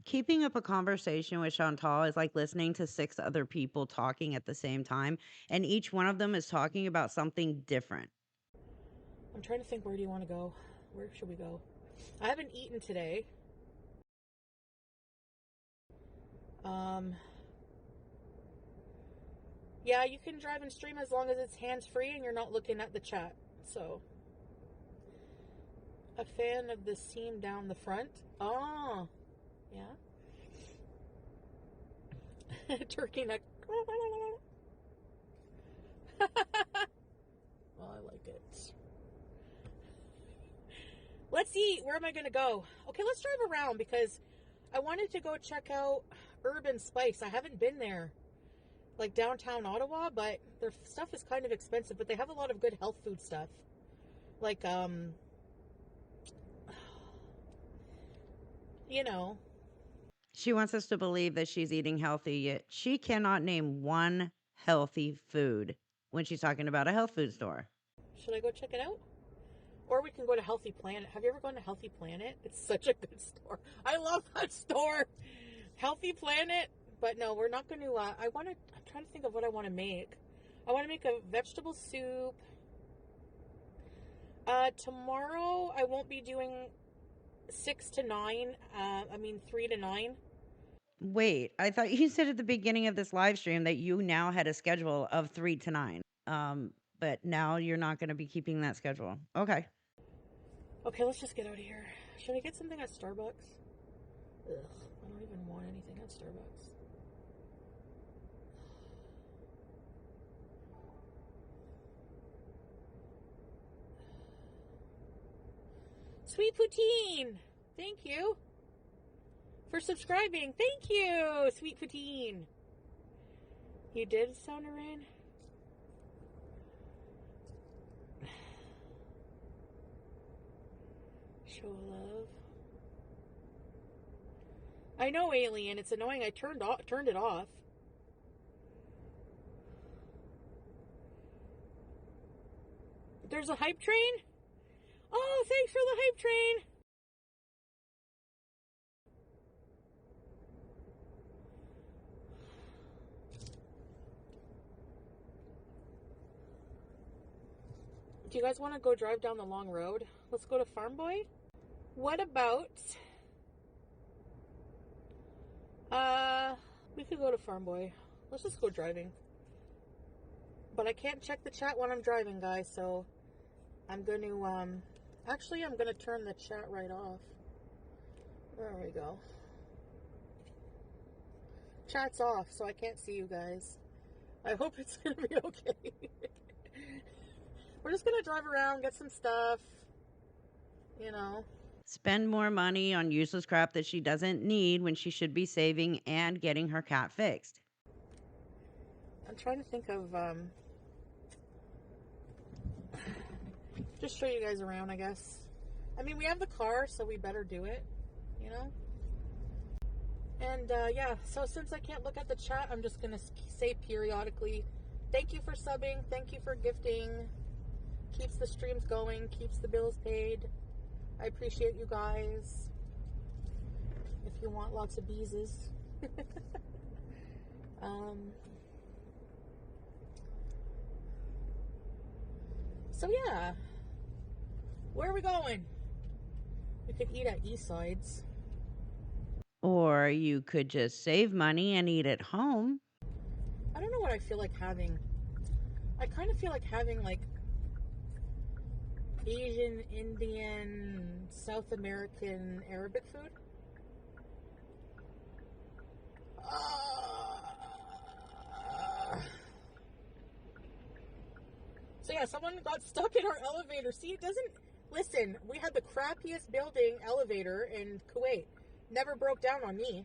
Keeping up a conversation with Chantal is like listening to 6 other people talking at the same time, and each one of them is talking about something different. I'm trying to think, where do you want to go? Where should we go? I haven't eaten today. Yeah, you can drive and stream as long as it's hands-free and you're not looking at the chat. So, a fan of the seam down the front. Oh, yeah. Turkey neck. Well, I like it. Let's see, where am I going to go? Okay, let's drive around because I wanted to go check out Urban Spice. I haven't been there, like downtown Ottawa, but their stuff is kind of expensive, but they have a lot of good health food stuff. like, you know. She wants us to believe that she's eating healthy, yet she cannot name one healthy food when she's talking about a health food store. Should I go check it out? Or we can go to Healthy Planet. Have you ever gone to Healthy Planet? It's such a good store. I love that store. Healthy Planet. But no, we're not going to, I'm trying to think of what I want to make. I want to make a vegetable soup. Tomorrow I won't be doing 6 to 9. 3 to 9. Wait, I thought you said at the beginning of this live stream that you now had a schedule of 3 to 9. But now you're not going to be keeping that schedule. Okay. Okay, let's just get out of here. Should I get something at Starbucks? Ugh, I don't even want anything at Starbucks. Sweet Poutine! Thank you for subscribing. Thank you, Sweet Poutine. You did, Sound Rain? Show love. I know, Alien. It's annoying. I turned it off. There's a hype train? Oh, thanks for the hype train. Do you guys want to go drive down the long road? Let's go to Farm Boy. What about... we could go to Farm Boy. Let's just go driving. But I can't check the chat when I'm driving, guys, so I'm going to, actually, I'm going to turn the chat right off. There we go. Chat's off, so I can't see you guys. I hope it's going to be okay. We're just going to drive around, get some stuff, you know. Spend more money on useless crap that she doesn't need when she should be saving and getting her cat fixed. I'm trying to think of, just show you guys around, I guess. I mean, we have the car, so we better do it, you know? And, yeah, so since I can't look at the chat, I'm just going to say periodically, thank you for subbing, thank you for gifting, keeps the streams going, keeps the bills paid. I appreciate you guys. If you want lots of beeses. So yeah. Where are we going? We could eat at Eastside's. Or you could just save money and eat at home. I don't know what I feel like having. I kind of feel like having like Asian, Indian, South American, Arabic food. So yeah, someone got stuck in our elevator. See, it doesn't... Listen, we had the crappiest building elevator in Kuwait. Never broke down on me.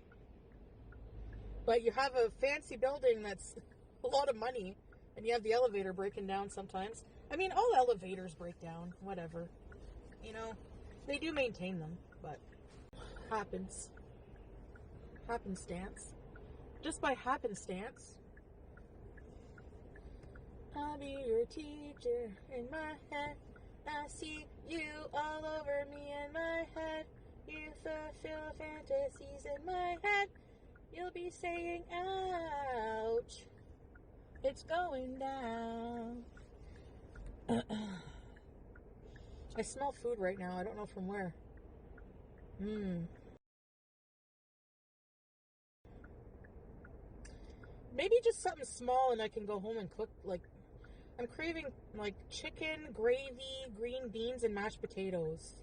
But you have a fancy building that's a lot of money, and you have the elevator breaking down sometimes. I mean, all elevators break down, whatever. You know, they do maintain them, but happens. Happenstance. Just by happenstance. I'll be your teacher in my head. I see you all over me in my head. You fulfill fantasies in my head. You'll be saying, ouch. It's going down. I smell food right now. I don't know from where. Maybe just something small and I can go home and cook. Like, I'm craving, like, chicken, gravy, green beans, and mashed potatoes.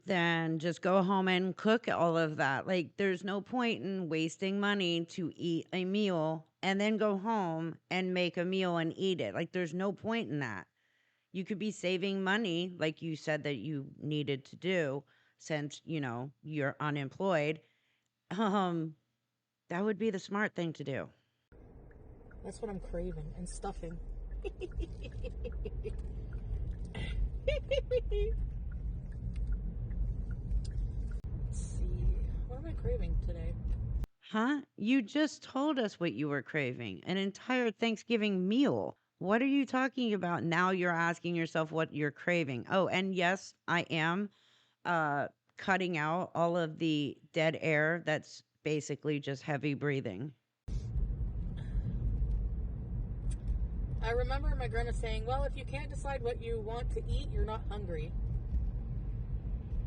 Then just go home and cook all of that. Like, there's no point in wasting money to eat a meal and then go home and make a meal and eat it. Like, there's no point in that. You could be saving money, like you said that you needed to do, since, you know, you're unemployed. That would be the smart thing to do. That's what I'm craving. And stuffing. Let's see. What am I craving today? Huh? You just told us what you were craving, an entire Thanksgiving meal. What are you talking about? Now you're asking yourself what you're craving. Oh, and yes, I am uh cutting out all of the dead air that's basically just heavy breathing. I remember my grandma saying, well, if you can't decide what you want to eat, you're not hungry.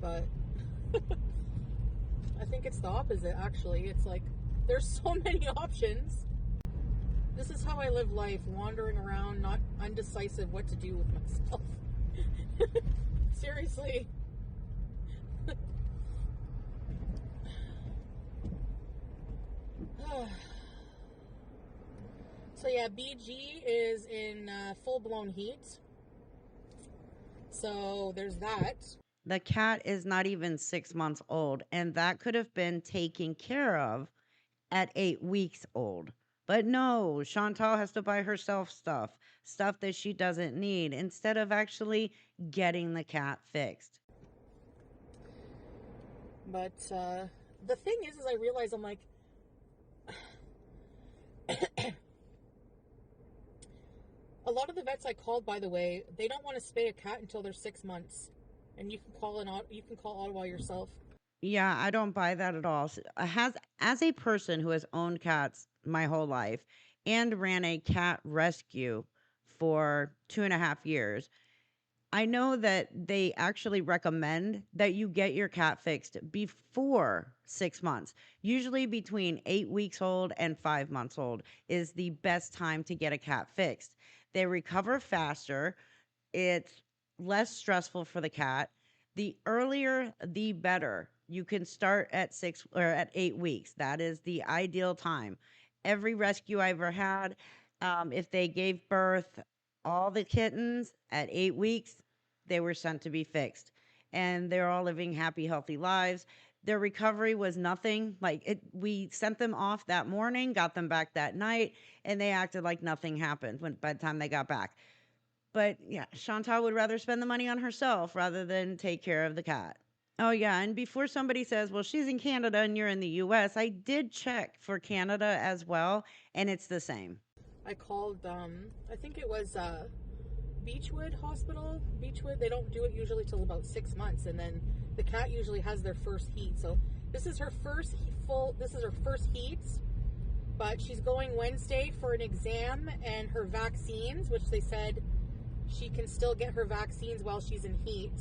But I think it's the opposite, actually. It's like, there's so many options. This is how I live life, wandering around, not undecisive what to do with myself. Seriously. So yeah, BG is in full-blown heat. So there's that. The cat is not even 6 months old, and that could have been taken care of at 8 weeks old. But no, Chantal has to buy herself stuff that she doesn't need, instead of actually getting the cat fixed. But the thing is I realize I'm like, a lot of the vets I called, by the way, they don't want to spay a cat until they're 6 months, and you can call Ottawa yourself. Yeah, I don't buy that at all. As a person who has owned cats my whole life and ran a cat rescue for 2.5 years, I know that they actually recommend that you get your cat fixed before 6 months. Usually between 8 weeks old and 5 months old is the best time to get a cat fixed. They recover faster. It's less stressful for the cat. The earlier, the better. You can start at 8 weeks. That is the ideal time. Every rescue I ever had, if they gave birth, all the kittens at 8 weeks, they were sent to be fixed. And they're all living happy, healthy lives. Their recovery was nothing. Like it, we sent them off that morning, got them back that night, and they acted like nothing happened by the time they got back. But yeah, Chantal would rather spend the money on herself rather than take care of the cat. Oh, yeah. And before somebody says, well, she's in Canada and you're in the US, I did check for Canada as well, and it's the same. I called, I think it was Beechwood Hospital. Beechwood, they don't do it usually till about 6 months, and then the cat usually has their first heat. So this is her first heat, but she's going Wednesday for an exam and her vaccines, which they said she can still get her vaccines while she's in heat.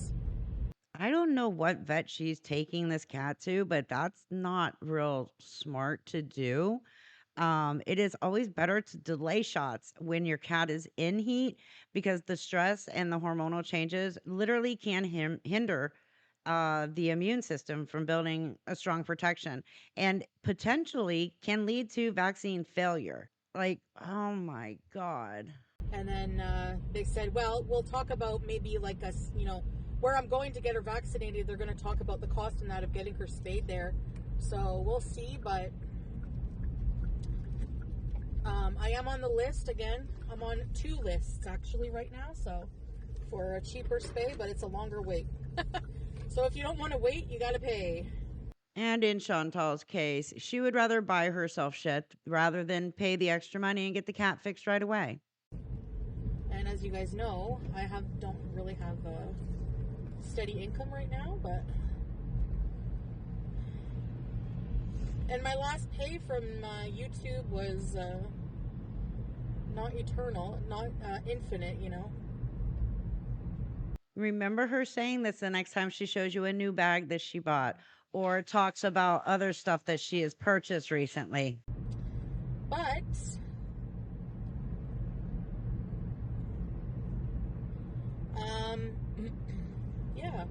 I don't know what vet she's taking this cat to, but that's not real smart to do. It is always better to delay shots when your cat is in heat, because the stress and the hormonal changes literally can hinder the immune system from building a strong protection, and potentially can lead to vaccine failure. Like, oh my God. And then they said, well, we'll talk about maybe like where I'm going to get her vaccinated. They're going to talk about the cost and that of getting her spayed there. So we'll see, but I am on the list again. I'm on 2 lists actually right now, so for a cheaper spay, but it's a longer wait. So if you don't want to wait, you got to pay. And in Chantal's case, she would rather buy herself shit rather than pay the extra money and get the cat fixed right away. And as you guys know, I don't really have a steady income right now, but and my last pay from YouTube was not eternal, not infinite, Remember her saying this the next time she shows you a new bag that she bought or talks about other stuff that she has purchased recently. But yeah,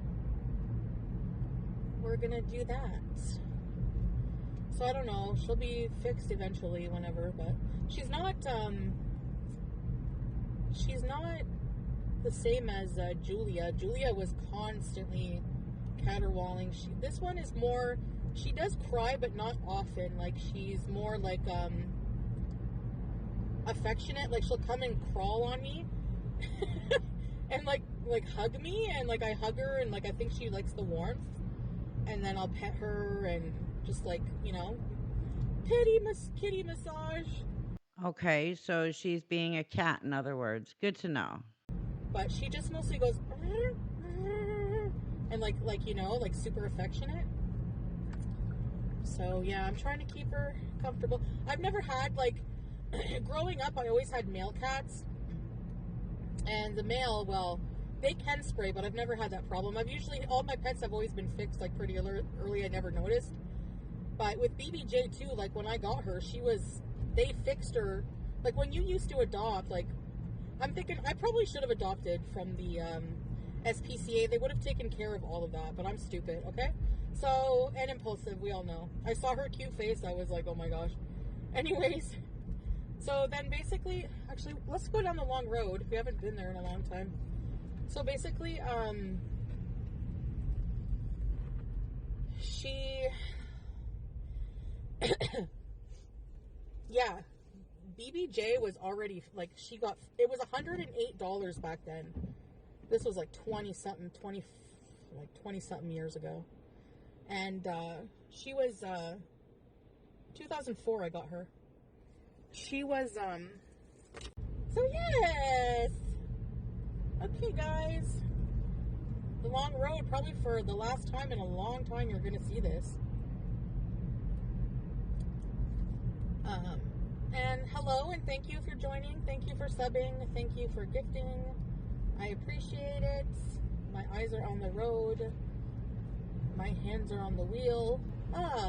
we're gonna do that. So I don't know, she'll be fixed eventually whenever, but she's not the same as Julia. Julia was constantly caterwauling. This one is more, she does cry, but not often. Like, she's more like affectionate. Like, she'll come and crawl on me and like like hug me, and like I hug her, and like I think she likes the warmth, and then I'll pet her and just like, you know, kitty massage. Okay, so she's being a cat, in other words. Good to know. But she just mostly goes and like you know, like super affectionate. So yeah, I'm trying to keep her comfortable. I've never had like growing up, I always had male cats, and the male, well, they can spray, but I've never had that problem. I've usually, all my pets have always been fixed like pretty early. I never noticed. But with BBJ too, like when I got her, they fixed her. Like when you used to adopt, like I'm thinking I probably should have adopted from the SPCA. They would have taken care of all of that, but I'm stupid, okay? So, and impulsive, we all know. I saw her cute face, I was like, oh my gosh. Anyways, so then basically, actually, let's go down the long road. We haven't been there in a long time. So basically, she, yeah, BBJ was already, like, it was $108 back then. This was like 20 something years ago. And, she was, 2004 I got her. She was, so yes! Okay, guys. The long road, probably for the last time in a long time you're gonna see this. And hello, and thank you for joining. Thank you for subbing. Thank you for gifting. I appreciate it. My eyes are on the road. My hands are on the wheel.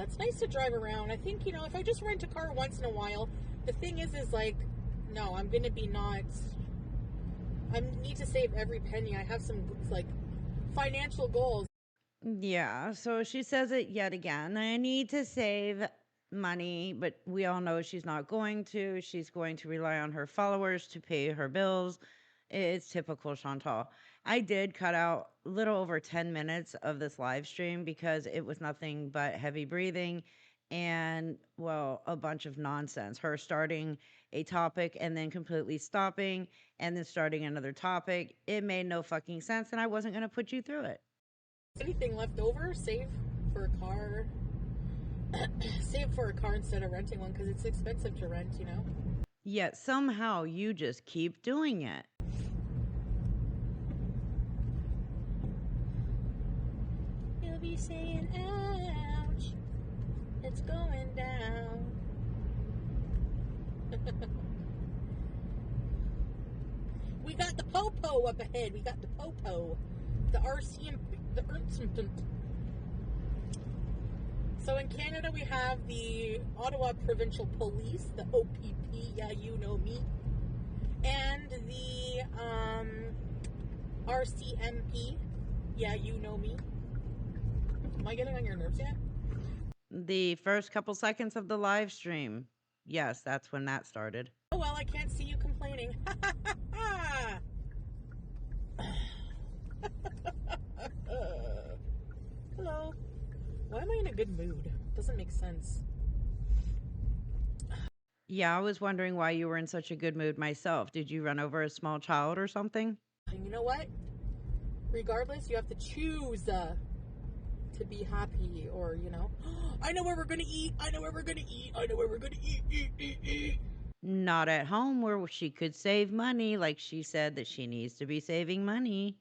It's nice to drive around. I think, you know, if I just rent a car once in a while, the thing is like, no, I'm gonna be not, I need to save every penny. I have some, like, financial goals. Yeah, so she says it yet again. I need to save money, but we all know she's not going to. She's going to rely on her followers to pay her bills. It's typical Chantal. I did cut out a little over 10 minutes of this live stream because it was nothing but heavy breathing and, well, a bunch of nonsense. Her starting a topic and then completely stopping and then starting another topic. It made no fucking sense, and I wasn't going to put you through it. Anything left over, save for a car. Save for a car instead of renting one, because it's expensive to rent, you know? Yet somehow you just keep doing it. You'll be saying, ouch, it's going down. We got the Popo up ahead. We got the Popo. The RCMP, the Ernst. So in Canada, we have the Ottawa Provincial Police, the OPP, yeah, you know me, and the RCMP, yeah, you know me. Am I getting on your nerves yet? The first couple seconds of the live stream. Yes, that's when that started. Oh, well, I can't see you complaining. Hello. Why am I in a good mood? Doesn't make sense. Yeah, I was wondering why you were in such a good mood myself. Did you run over a small child or something? And you know what? Regardless, you have to choose to be happy, or, you know, I know where we're gonna eat. I know where we're gonna eat. I know where we're gonna eat. Not at home where she could save money, like she said that she needs to be saving money.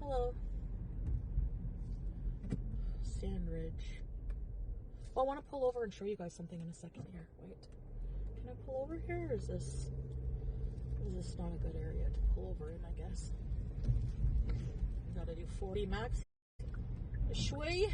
Hello. Sandridge. Well, I want to pull over and show you guys something in a second here. Wait. Can I pull over here, or is this not a good area to pull over in, I guess? Gotta do 40 max. Shway.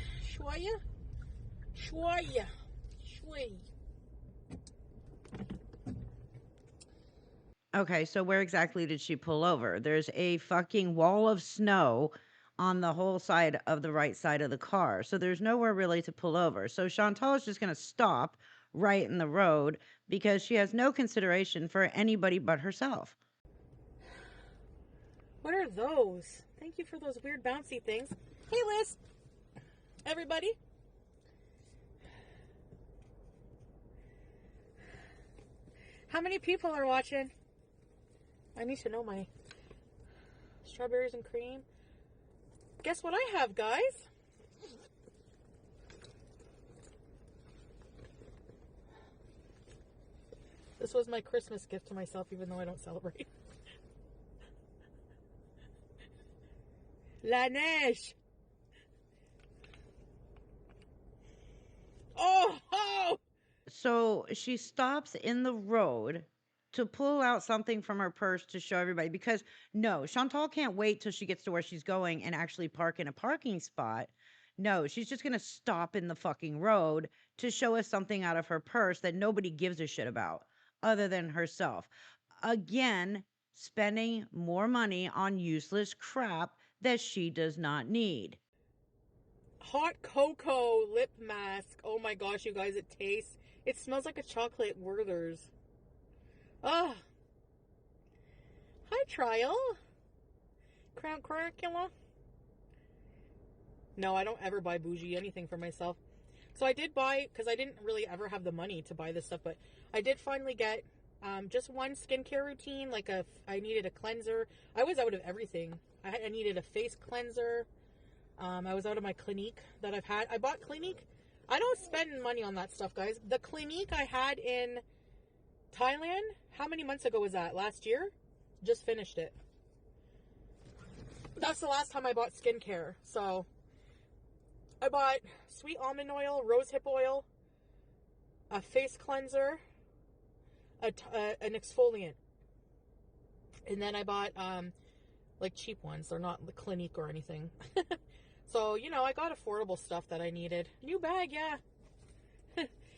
Okay, so where exactly did she pull over? There's a fucking wall of snow on the whole side of the right side of the car. So there's nowhere really to pull over. So Chantal is just going to stop right in the road because she has no consideration for anybody but herself. What are those? Thank you for those weird bouncy things. Hey, Liz. Everybody. How many people are watching? I need to know my strawberries and cream. Guess what I have, guys? This was my Christmas gift to myself, even though I don't celebrate. La neige! Oh! So she stops in the road to pull out something from her purse to show everybody, because no, Chantal can't wait till she gets to where she's going and actually park in a parking spot. No, she's just going to stop in the fucking road to show us something out of her purse that nobody gives a shit about other than herself. Again, spending more money on useless crap that she does not need. Hot cocoa lip mask. Oh my gosh, you guys, it smells like a chocolate Werther's. Ah. Hi, Trial. Crown Curricula. No, I don't ever buy bougie anything for myself. So I did buy, because I didn't really ever have the money to buy this stuff, but I did finally get just one skincare routine. I needed a cleanser. I was out of everything. I needed a face cleanser. I was out of my Clinique that I've had. I bought Clinique. I don't spend money on that stuff, guys. The Clinique I had in Thailand, how many months ago was that? Last year? Just finished it. That's the last time I bought skincare. So I bought sweet almond oil, rosehip oil, a face cleanser, an exfoliant. And then I bought like cheap ones. They're not the Clinique or anything. So, you know, I got affordable stuff that I needed. New bag, yeah.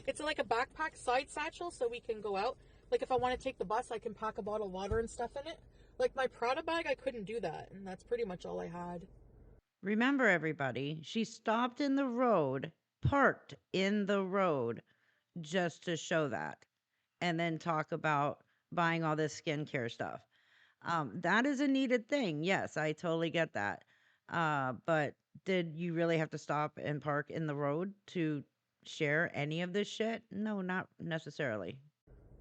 It's like a backpack side satchel so we can go out. Like if I want to take the bus, I can pack a bottle of water and stuff in it. Like my Prada bag, I couldn't do that. And that's pretty much all I had. Remember, everybody, she stopped in the road, parked in the road just to show that, and then talk about buying all this skincare stuff. That is a needed thing. Yes, I totally get that. But did you really have to stop and park in the road to share any of this shit? No, not necessarily.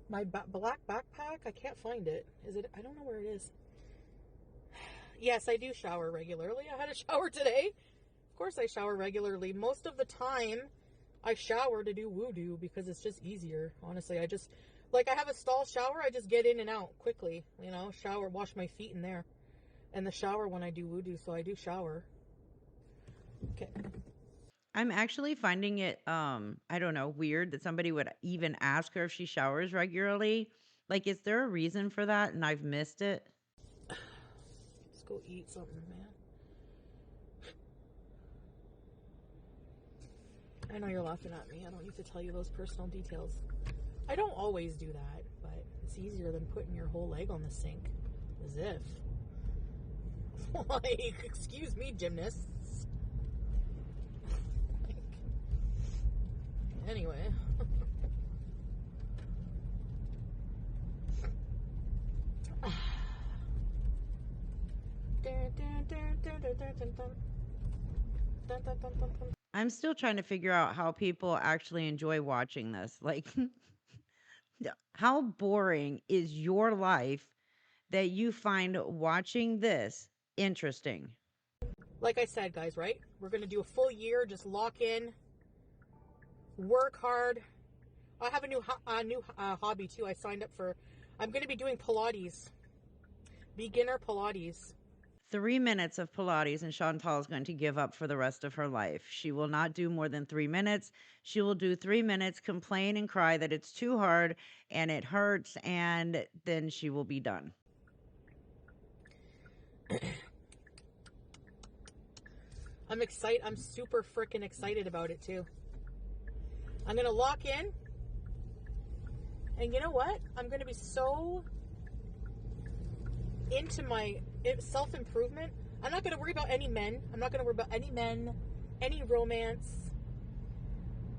My black backpack, I can't find it. Is it? I don't know where it is. Yes, I do shower regularly. I had a shower today. Of course I shower regularly. Most of the time, I shower to do woo-doo because it's just easier. Honestly, I have a stall shower. I just get in and out quickly. You know, shower, wash my feet in there. And the shower when I do woo-doo, so I do shower. Okay. I'm actually finding it, I don't know, weird that somebody would even ask her if she showers regularly. Like, is there a reason for that and I've missed it? Let's go eat something, man. I know you're laughing at me. I don't need to tell you those personal details. I don't always do that, but it's easier than putting your whole leg on the sink. As if. Like, excuse me, gymnasts. Like, anyway. I'm still trying to figure out how people actually enjoy watching this. Like, how boring is your life that you find watching this interesting? Like I said, guys, right? We're going to do a full year. Just lock in. Work hard. I have a new hobby, too. I signed up for. I'm going to be doing Pilates. Beginner Pilates. 3 minutes of Pilates and Chantal is going to give up for the rest of her life. She will not do more than 3 minutes. She will do 3 minutes, complain and cry that it's too hard and it hurts, and then she will be done. I'm excited. I'm super freaking excited about it too. I'm going to lock in. And you know what? I'm going to be so into my self-improvement. I'm not going to worry about any men. I'm not going to worry about any men, any romance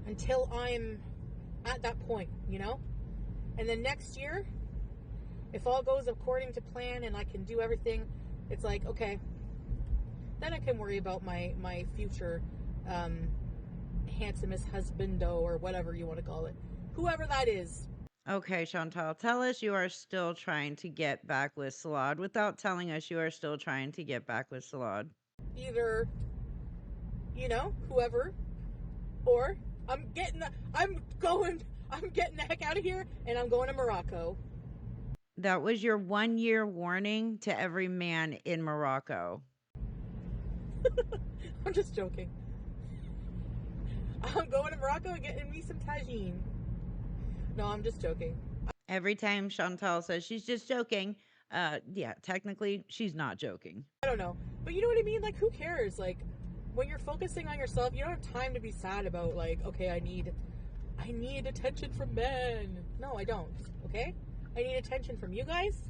until I'm at that point, you know? And then next year, if all goes according to plan and I can do everything, it's like, okay, then I can worry about my future handsomest husbando or whatever you want to call it. Whoever that is. Okay, Chantal, tell us you are still trying to get back with Salad without telling us you are still trying to get back with Salad. Either, whoever, or I'm getting the heck out of here and I'm going to Morocco. That was your 1-year warning to every man in Morocco. I'm just joking. I'm going to Morocco and getting me some tagine. No, I'm just joking. Every time Chantal says she's just joking, yeah, technically she's not joking. I don't know. But you know what I mean? Like, who cares? Like, when you're focusing on yourself, you don't have time to be sad about, like, okay, I need attention from men. No, I don't. Okay? I need attention from you guys.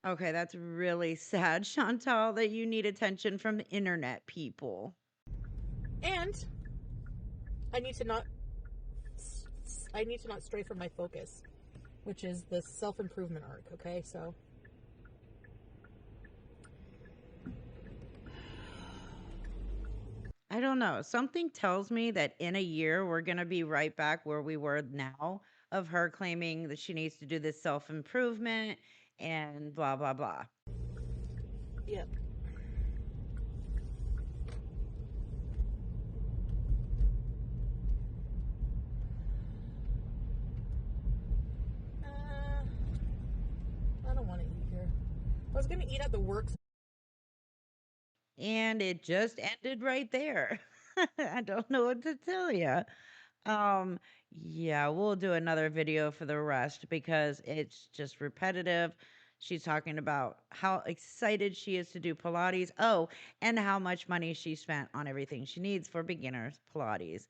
Okay, that's really sad, Chantal, that you need attention from internet people. And I need to not stray from my focus, which is the self-improvement arc, okay? So I don't know. Something tells me that in a year we're going to be right back where we were now, of her claiming that she needs to do this self-improvement and blah blah blah. yeah. I don't want to eat here. I was gonna eat at the works. And it just ended right there. I don't know what to tell you. Um, yeah, we'll do another video for the rest because it's just repetitive. She's talking about how excited she is to do Pilates. Oh, and how much money she spent on everything she needs for beginners Pilates.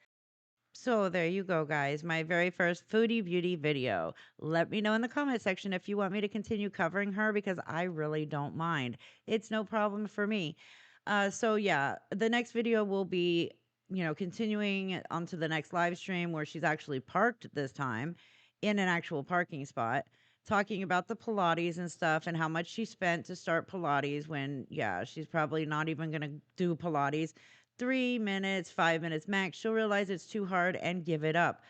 So there you go, guys. My very first Foodie Beauty video. Let me know in the comment section if you want me to continue covering her because I really don't mind. It's no problem for me. So yeah, the next video will be, continuing onto the next live stream where she's actually parked this time in an actual parking spot, talking about the Pilates and stuff and how much she spent to start Pilates when, yeah, she's probably not even going to do Pilates. 3 minutes, 5 minutes max, she'll realize it's too hard and give it up.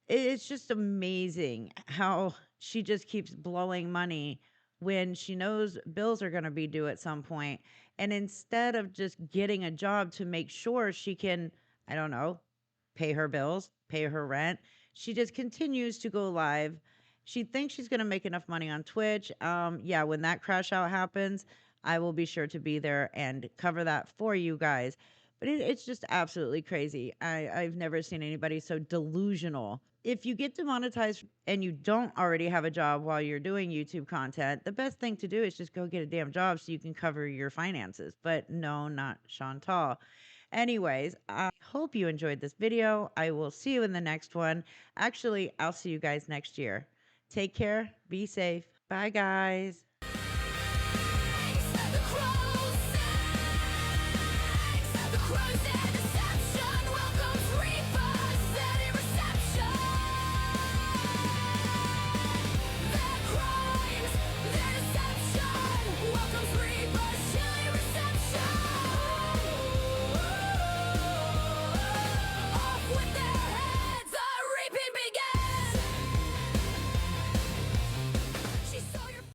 It's just amazing how she just keeps blowing money when she knows bills are going to be due at some point. And instead of just getting a job to make sure she can, I don't know, pay her bills, pay her rent, she just continues to go live. She thinks she's going to make enough money on Twitch. Yeah, when that crash out happens, I will be sure to be there and cover that for you guys. But it's just absolutely crazy. I've never seen anybody so delusional. If you get demonetized and you don't already have a job while you're doing YouTube content, the best thing to do is just go get a damn job so you can cover your finances. But no, not Chantal. Anyways, I hope you enjoyed this video. I will see you in the next one. Actually, I'll see you guys next year. Take care. Be safe. Bye, guys.